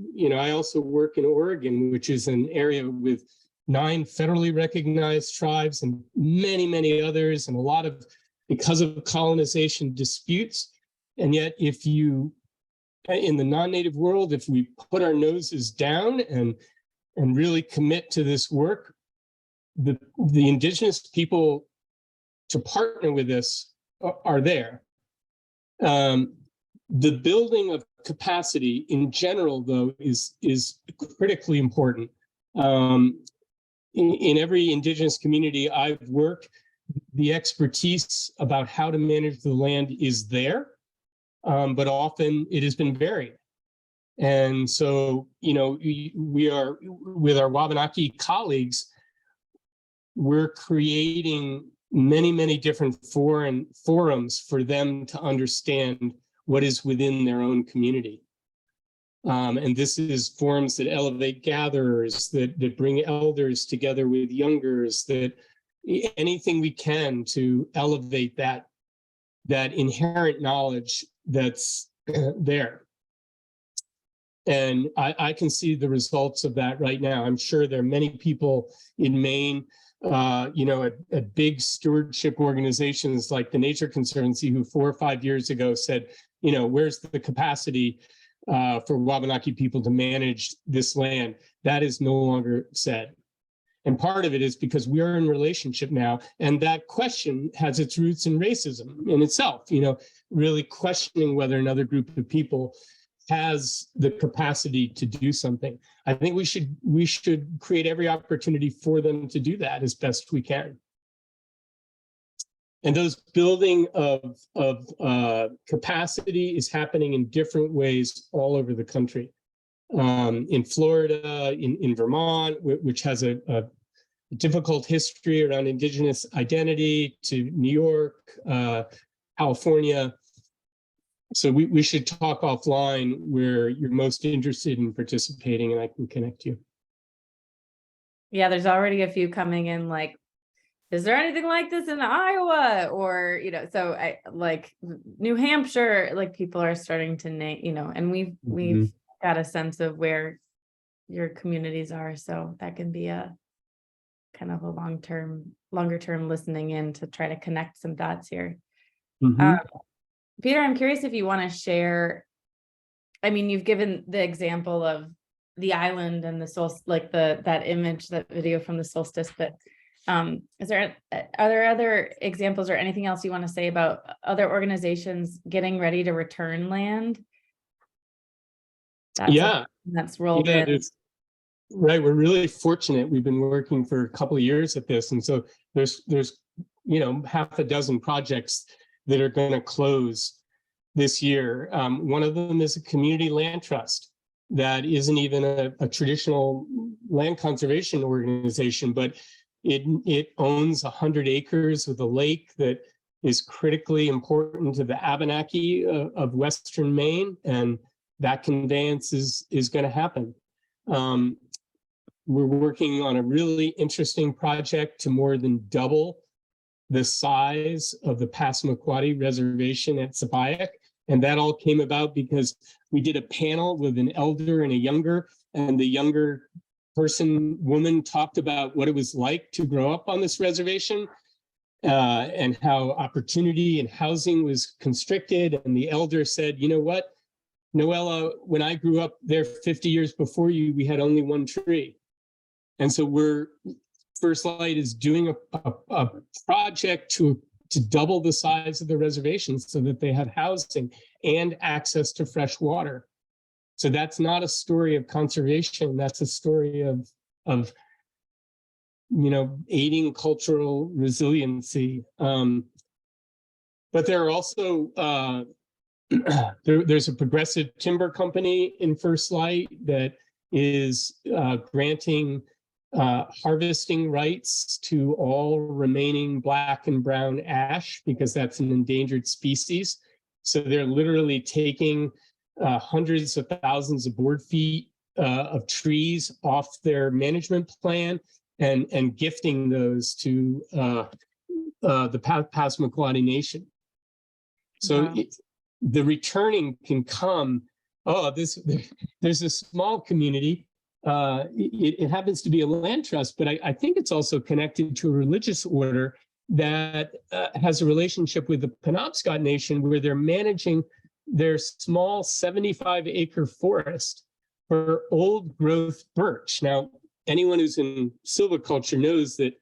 also work in Oregon, which is an area with 9 federally recognized tribes and many, many others, and a lot of, because of colonization disputes. And yet, if you, in the non-native world, if we put our noses down and really commit to this work, the indigenous people to partner with us are there. The building of capacity in general, though, is critically important. In every indigenous community I've worked, the expertise about how to manage the land is there, but often it has been buried. And so, we are, with our Wabanaki colleagues, we're creating many, many different forums for them to understand what is within their own community. And this is forums that elevate gatherers, that bring elders together with youngers, that anything we can to elevate that inherent knowledge that's there. And I can see the results of that right now. I'm sure there are many people in Maine, at big stewardship organizations like the Nature Conservancy, who 4 or 5 years ago said, where's the capacity for Wabanaki people to manage this land? That is no longer said. And part of it is because we are in relationship now, and that question has its roots in racism in itself, really questioning whether another group of people has the capacity to do something. I think we should create every opportunity for them to do that as best we can. And those building of capacity is happening in different ways all over the country. In Florida, in Vermont, which has a difficult history around Indigenous identity, to New York, California. So we should talk offline where you're most interested in participating, and I can connect you. Yeah, there's already a few coming in, like, is there anything like this in Iowa? Or, so I like New Hampshire, like people are starting to name, and we've got a sense of where your communities are. So that can be a kind of a longer term listening in to try to connect some dots here. Peter, I'm curious if you want to share, you've given the example of the island and the solstice, like that image, that video from the solstice, but are there other examples or anything else you want to say about other organizations getting ready to return land? That's rolled in. Right. We're really fortunate. We've been working for a couple of years at this. And so there's half a dozen projects that are going to close this year. One of them is a community land trust that isn't even a traditional land conservation organization, but it owns 100 acres with a lake that is critically important to the Wabanaki of Western Maine, and that conveyance is going to happen. We're working on a really interesting project to more than double the size of the Passamaquoddy Reservation at Sabayak. And that all came about because we did a panel with an elder and a younger, and the younger woman talked about what it was like to grow up on this reservation and how opportunity and housing was constricted. And the elder said, you know what, Noella, when I grew up there 50 years before you, we had only one tree. And so First Light is doing a project to double the size of the reservation so that they have housing and access to fresh water. So that's not a story of conservation. That's a story of aiding cultural resiliency. But there are also there's a progressive timber company in First Light that is granting harvesting rights to all remaining black and brown ash, because that's an endangered species. So they're literally taking hundreds of thousands of board feet of trees off their management plan and gifting those to the Passamaquoddy Nation. So Wow. the returning can come. Oh, there's a small community. It happens to be a land trust, but I think it's also connected to a religious order that has a relationship with the Penobscot Nation, where they're managing their small 75-acre forest for old growth birch. Now, anyone who's in silviculture knows that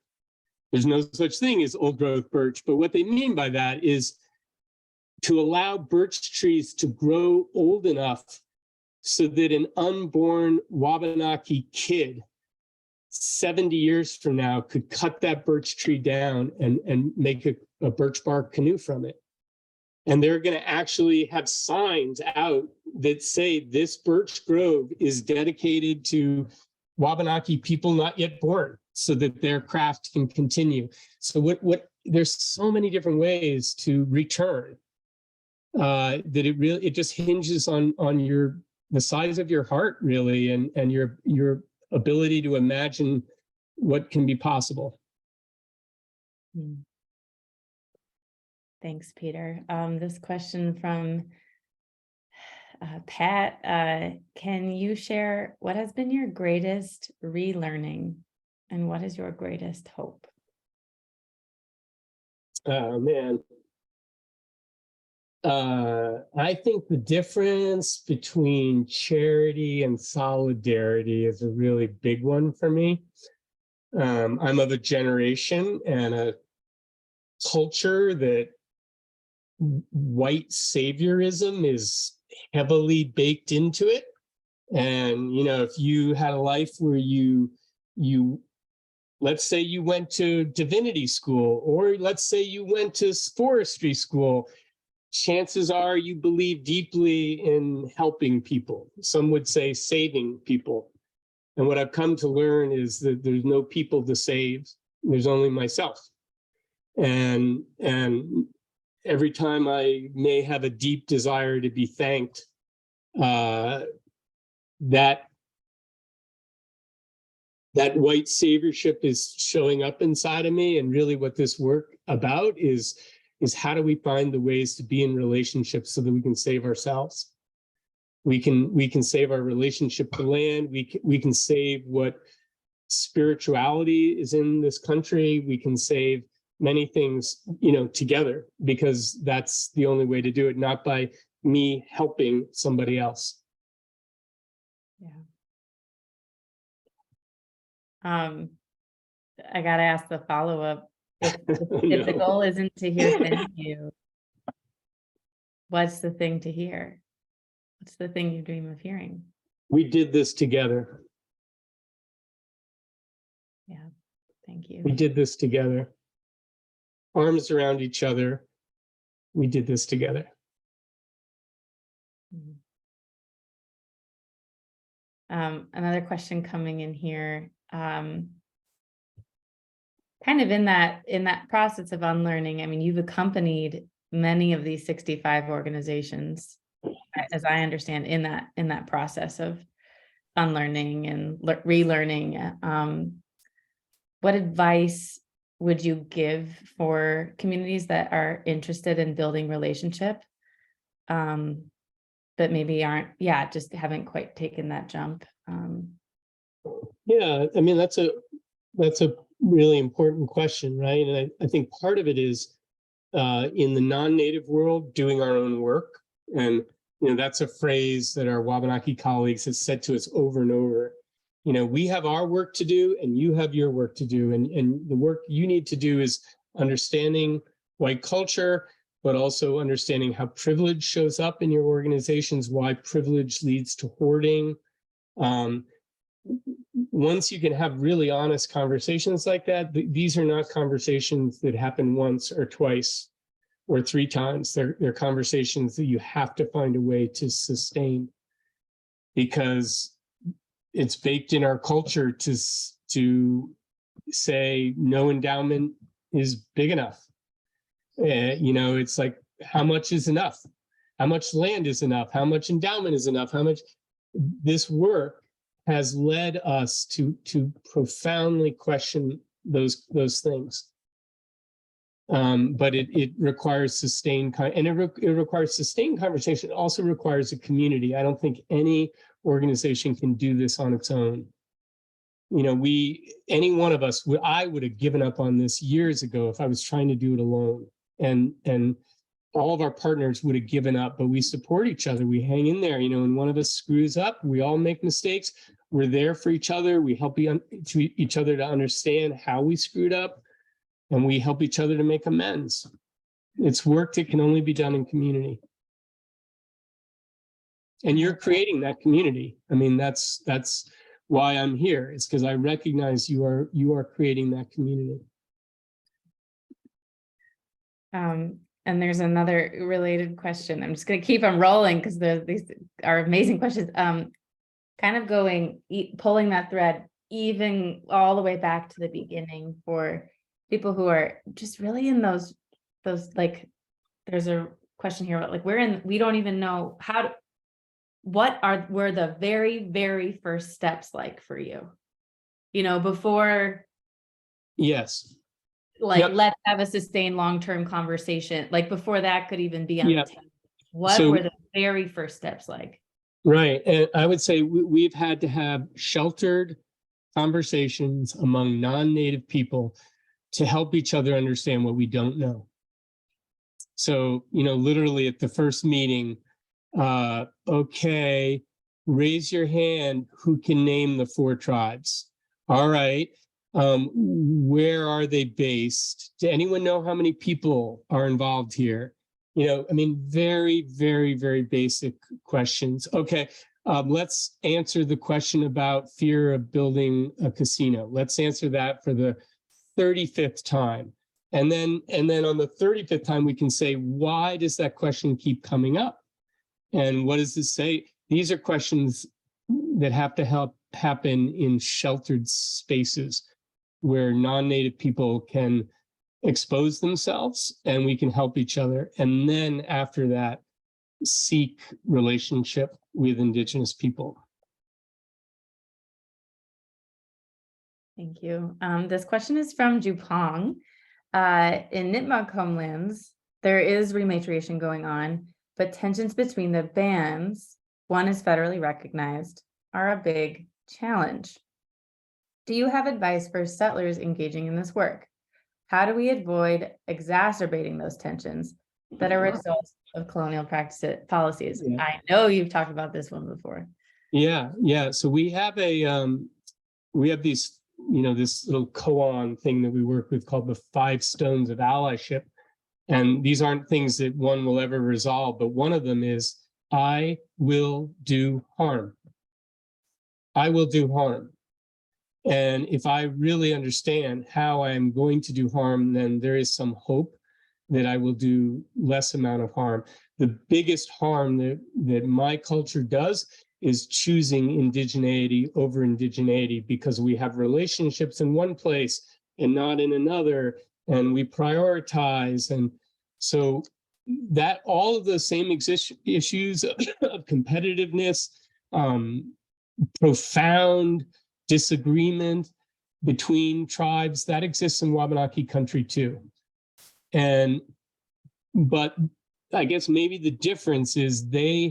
there's no such thing as old growth birch, but what they mean by that is to allow birch trees to grow old enough so that an unborn Wabanaki kid 70 years from now could cut that birch tree down and make a birch bark canoe from it. And they're going to actually have signs out that say this birch grove is dedicated to Wabanaki people not yet born, so that their craft can continue. So there's so many different ways to return that it just hinges on the size of your heart, really, and your ability to imagine what can be possible. Thanks, Peter. This question from Pat, can you share what has been your greatest relearning and what is your greatest hope? Oh, man. I think the difference between charity and solidarity is a really big one for me. I'm of a generation and a culture that white saviorism is heavily baked into it. And, if you had a life where you let's say you went to divinity school, or let's say you went to forestry school, chances are you believe deeply in helping people. Some would say saving people. And what I've come to learn is that there's no people to save. There's only myself. And every time I may have a deep desire to be thanked, that white saviorship is showing up inside of me. And really what this work about is how do we find the ways to be in relationships so that we can save ourselves? We can save our relationship to land. We can save what spirituality is in this country. We can save many things, together, because that's the only way to do it, not by me helping somebody else. Yeah. I gotta ask the follow-up. If the goal isn't to hear thank you, what's the thing to hear? What's the thing you dream of hearing? We did this together. Yeah, thank you. We did this together. Arms around each other. We did this together. Another question coming in here. Kind of in that process of unlearning, I mean, you've accompanied many of these 65 organizations, as I understand, in that process of unlearning and relearning. What advice would you give for communities that are interested in building relationship, but maybe just haven't quite taken that jump? Yeah, I mean, that's a really important question, right? And I think part of it is in the non-native world, doing our own work. And, that's a phrase that our Wabanaki colleagues have said to us over and over. We have our work to do and you have your work to do. And the work you need to do is understanding white culture, but also understanding how privilege shows up in your organizations, why privilege leads to hoarding. Once you can have really honest conversations like that, these are not conversations that happen once or twice or 3 times. They're conversations that you have to find a way to sustain, because it's baked in our culture to to say no endowment is big enough. You know, it's like, how much is enough? How much land is enough? How much endowment is enough? How much? This work has led us to profoundly question those things. But it requires sustained it requires sustained conversation. It also requires a community. I don't think any organization can do this on its own. You know, any one of us, I would have given up on this years ago if I was trying to do it alone. And all of our partners would have given up, but we support each other. We hang in there, you know, and one of us screws up, we all make mistakes. We're there for each other. We help each other to understand how we screwed up, and we help each other to make amends. It's work that can only be done in community. And you're creating that community. I mean, that's why I'm here. It's because I recognize you are creating that community. And there's another related question. I'm just going to keep them rolling because these are amazing questions. Kind of pulling that thread even all the way back to the beginning for people who are just really in those like, there's a question here about like, we don't even know what were the very, very first steps like for you, you know, before. Yes. Like, yep. Let's have a sustained long-term conversation. Like before that could even be on yep. the table. What were the very first steps like? Right. And I would say we've had to have sheltered conversations among non-native people to help each other understand what we don't know. So, you know, literally at the first meeting, okay, raise your hand who can name the 4 tribes. All right. Where are they based? Do anyone know how many people are involved here? You know, I mean, very, very, very basic questions. Okay, let's answer the question about fear of building a casino. Let's answer that for the 35th time. And then on the 35th time, we can say, why does that question keep coming up? And what does this say? These are questions that have to happen in sheltered spaces where non-native people can expose themselves and we can help each other. And then after that, seek relationship with Indigenous people. Thank you. This question is from Jupong. In Nipmuc homelands, there is rematriation going on, but tensions between the bands, one is federally recognized, are a big challenge. Do you have advice for settlers engaging in this work? How do we avoid exacerbating those tensions that are a result of colonial policies? Yeah. I know you've talked about this one before. Yeah. So we have these, you know, this little koan thing that we work with called the 5 stones of allyship. And these aren't things that one will ever resolve, but one of them is, I will do harm. I will do harm. And if I really understand how I'm going to do harm, then there is some hope that I will do less amount of harm. The biggest harm that my culture does is choosing indigeneity over indigeneity, because we have relationships in one place and not in another, and we prioritize. And so that all of the same issues of competitiveness, profound disagreement between tribes, that exists in Wabanaki country too. But I guess maybe the difference is they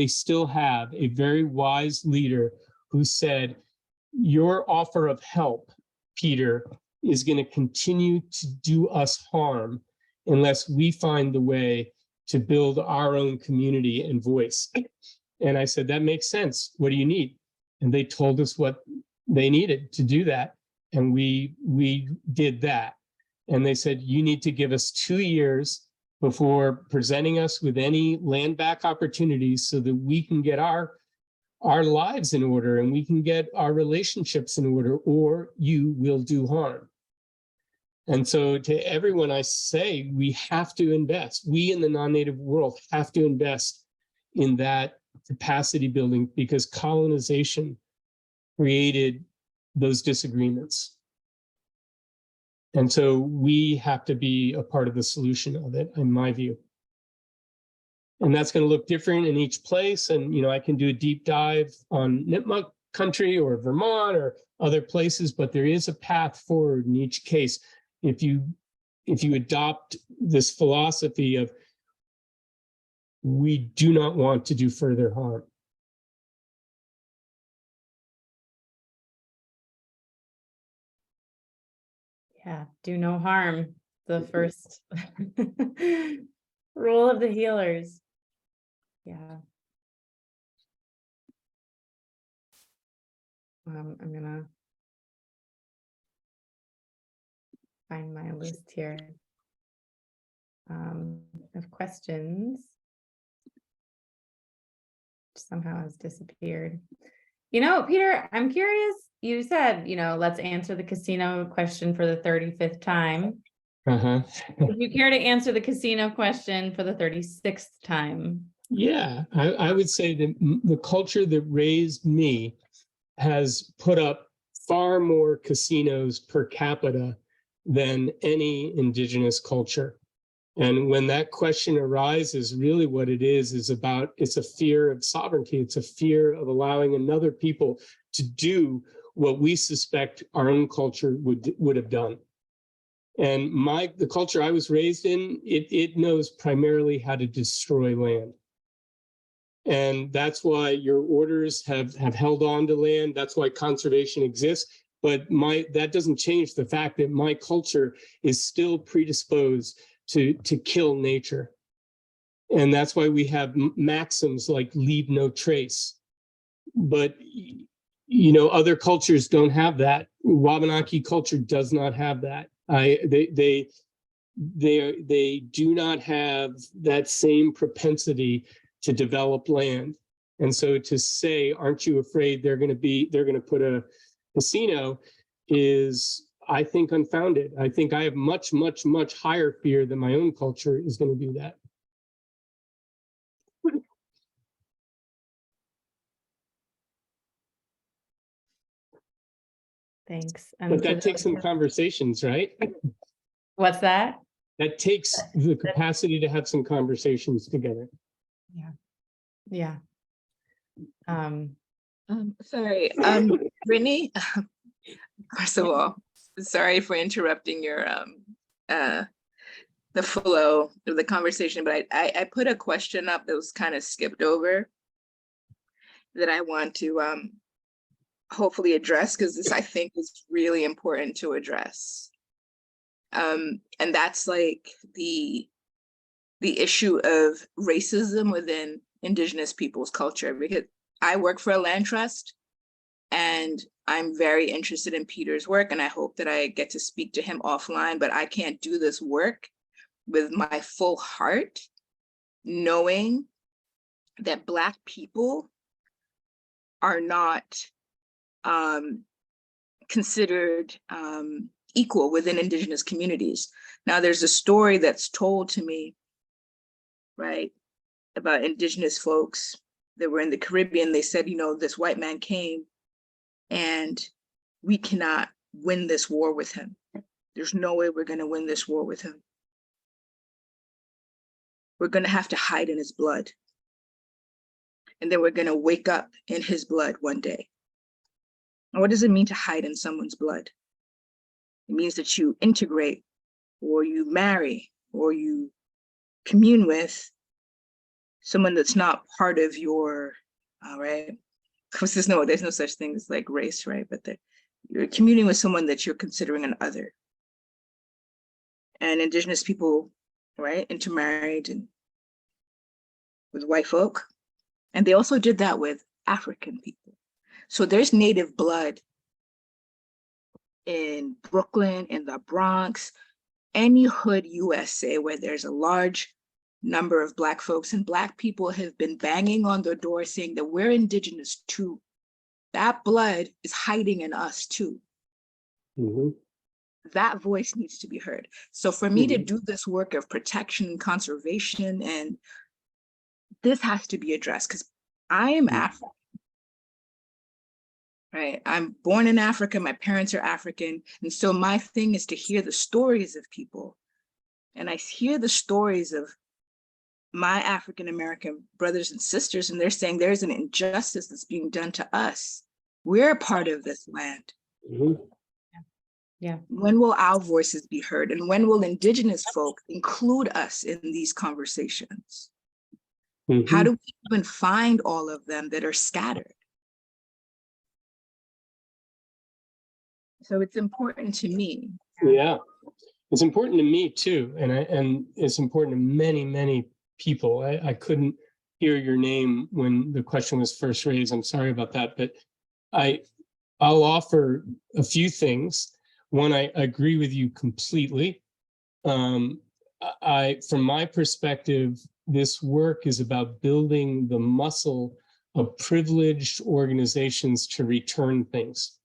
still have a very wise leader who said, your offer of help, Peter, is going to continue to do us harm unless we find the way to build our own community and voice. And I said, that makes sense. What do you need? And they told us what they needed to do that. And we did that. And they said, you need to give us 2 years before presenting us with any landback opportunities so that we can get our lives in order and we can get our relationships in order, or you will do harm. And so to everyone, I say, we have to invest. We in the non-native world have to invest in that capacity building because colonization created those disagreements. And so we have to be a part of the solution of it, in my view. And that's going to look different in each place. And, you know, I can do a deep dive on Nipmuc country or Vermont or other places, but there is a path forward in each case. If you adopt this philosophy of we do not want to do further harm. Yeah, do no harm. The first rule of the healers. Yeah. I'm gonna find my list here of questions. Somehow has disappeared. You know, Peter, I'm curious. You said, you know, let's answer the casino question for the 35th time. Would you care to answer the casino question for the 36th time? Yeah, I would say that the culture that raised me has put up far more casinos per capita than any indigenous culture. And when that question arises, really what it is about, it's a fear of sovereignty. It's a fear of allowing another people to do what we suspect our own culture would have done. And the culture I was raised in, it knows primarily how to destroy land. And that's why your orders have held on to land. That's why conservation exists. But that doesn't change the fact that my culture is still predisposed to kill nature. And that's why we have maxims like leave no trace. But, you know, other cultures don't have that. Wabanaki culture does not have that. They do not have that same propensity to develop land. And so to say, aren't you afraid they're going to put a casino is, I think, unfounded. I think I have much, much, much higher fear that my own culture is going to do that. Thanks. But that takes some conversations, right? What's that? That takes the capacity to have some conversations together. Yeah. Yeah. Sorry, Brittany, first of all, sorry for interrupting your the flow of the conversation, but I put a question up that was kind of skipped over that I want to hopefully address, because this I think is really important to address. And that's like the issue of racism within Indigenous people's culture, because I work for a land trust and I'm very interested in Peter's work, and I hope that I get to speak to him offline, but I can't do this work with my full heart, knowing that Black people are not considered equal within Indigenous communities. Now, there's a story that's told to me, right, about Indigenous folks that were in the Caribbean. They said, you know, this white man came and we cannot win this war with him. There's no way we're going to win this war with him. We're going to have to hide in his blood. And then we're going to wake up in his blood one day. And what does it mean to hide in someone's blood? It means that you integrate, or you marry, or you commune with someone that's not part of your, right? Because there's no such thing as like race, right? But you're communing with someone that you're considering an other. And Indigenous people, right, intermarried and with white folk. And they also did that with African people. So there's native blood in Brooklyn, in the Bronx, any hood USA where there's a large number of Black folks, and Black people have been banging on their door saying that we're Indigenous too. That blood is hiding in us too. Mm-hmm. That voice needs to be heard. So for me to do this work of protection and conservation, and this has to be addressed, because I am African, right? I'm born in Africa. My parents are African. And so my thing is to hear the stories of people. And I hear the stories of my African-American brothers and sisters, and they're saying there's an injustice that's being done to us. We're a part of this land. Mhm. Yeah. When will our voices be heard? And when will Indigenous folk include us in these conversations? How Mhm. do we even find all of them that are scattered? So it's important to me. Yeah, it's important to me too, and it's important to many people. I couldn't hear your name when the question was first raised. I'm sorry about that, but I'll offer a few things. One, I agree with you completely. From my perspective, this work is about building the muscle of privileged organizations to return things,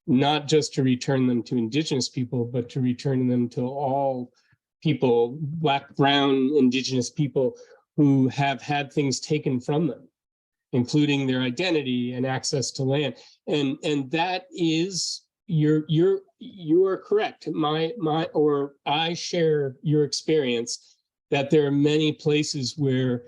not just to return them to Indigenous people, but to return them to all people, Black, Brown, Indigenous people who have had things taken from them, including their identity and access to land. And that is, you are correct. I share your experience that there are many places where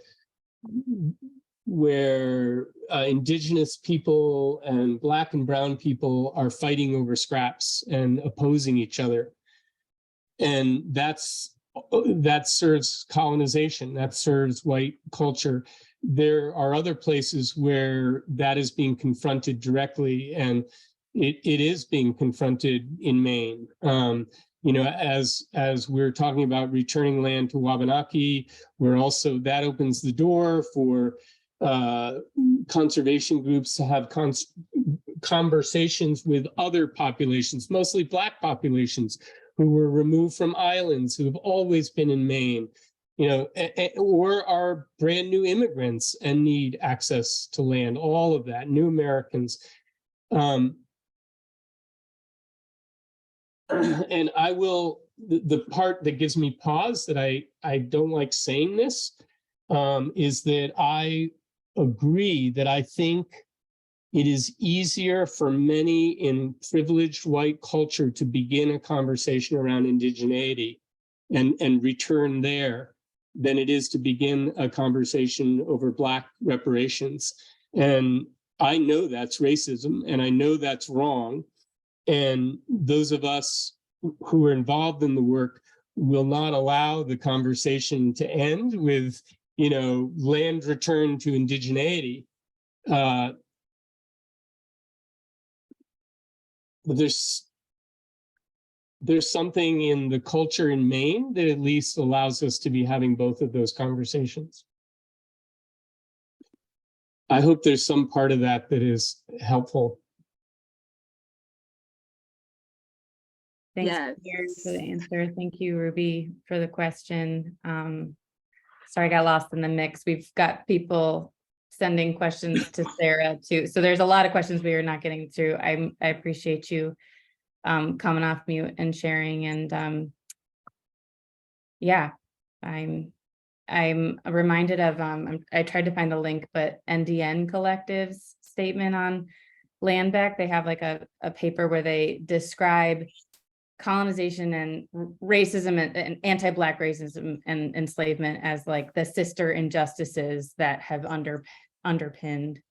Indigenous people and Black and Brown people are fighting over scraps and opposing each other. And that serves colonization, that serves white culture. There are other places where that is being confronted directly, and it is being confronted in Maine. As we're talking about returning land to Wabanaki, where also that opens the door for conservation groups to have conversations with other populations, mostly Black populations, who were removed from islands, who have always been in Maine, or are brand new immigrants and need access to land, all of that, new Americans. And I will, the part that gives me pause, that I don't like saying this, is that I agree that I think it is easier for many in privileged white culture to begin a conversation around indigeneity and return there than it is to begin a conversation over Black reparations. And I know that's racism, and I know that's wrong. And those of us who are involved in the work will not allow the conversation to end with, land return to indigeneity. But there's something in the culture in Maine that at least allows us to be having both of those conversations. I hope there's some part of that that is helpful. Thanks, Yes. Peter, for the answer. Thank you, Ruby, for the question. Sorry, I got lost in the mix. We've got people sending questions to Sarah too. So there's a lot of questions we are not getting through. I appreciate you coming off mute and sharing. And yeah, I'm reminded of, I tried to find a link, but NDN Collective's statement on landback, they have like a paper where they describe colonization and racism and anti-Black racism and enslavement as like the sister injustices that have underpinned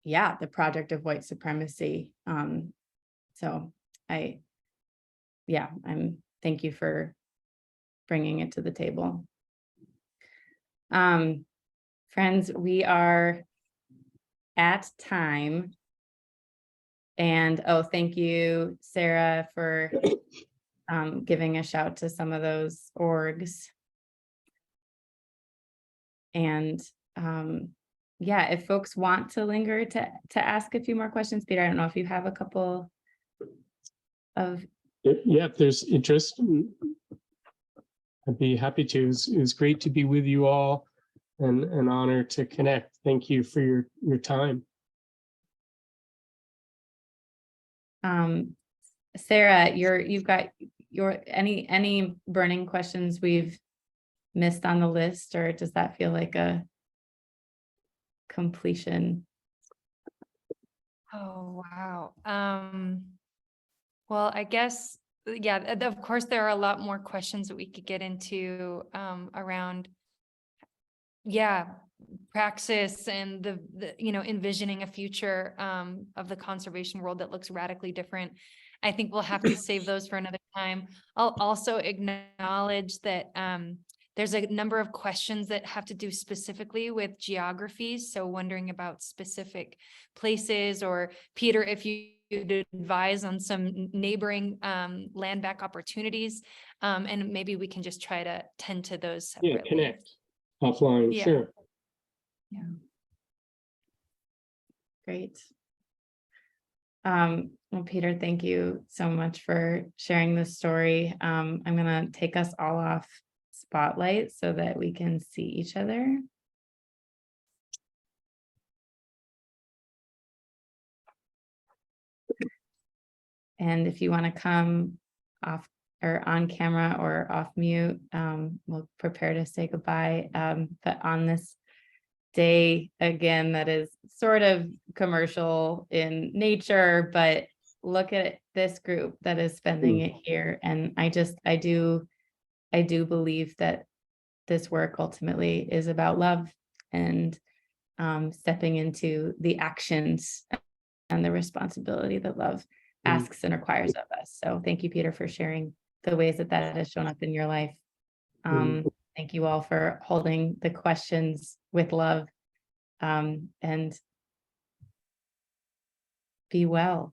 the project of white supremacy. So thank you for bringing it to the table. Friends, we are at time. And thank you, Sarah, for giving a shout to some of those orgs. And if folks want to linger to ask a few more questions, Peter, I don't know if you have a couple of. Yeah, if there's interest, I'd be happy to. It was great to be with you all, and an honor to connect. Thank you for your time. Sarah, you've got any burning questions we've missed on the list, or does that feel like a completion? Oh, wow. Well, I guess, yeah, of course, there are a lot more questions that we could get into around, yeah, praxis and the envisioning a future of the conservation world that looks radically different. I think we'll have to save those for another time. I'll also acknowledge that there's a number of questions that have to do specifically with geographies. So wondering about specific places, or Peter, if you could advise on some neighboring land back opportunities, and maybe we can just try to tend to those separately. Yeah, connect offline, Yeah. sure. Yeah. Great. Well, Peter, thank you so much for sharing this story. I'm going to take us all off spotlight so that we can see each other. And if you want to come off or on camera or off mute, we'll prepare to say goodbye. But on this day, again, that is sort of commercial in nature, but look at this group that is spending it here. And I do believe that this work ultimately is about love and stepping into the actions and the responsibility that love asks and requires of us. So thank you, Peter, for sharing the ways that that has shown up in your life. Thank you all for holding the questions with love, and be well.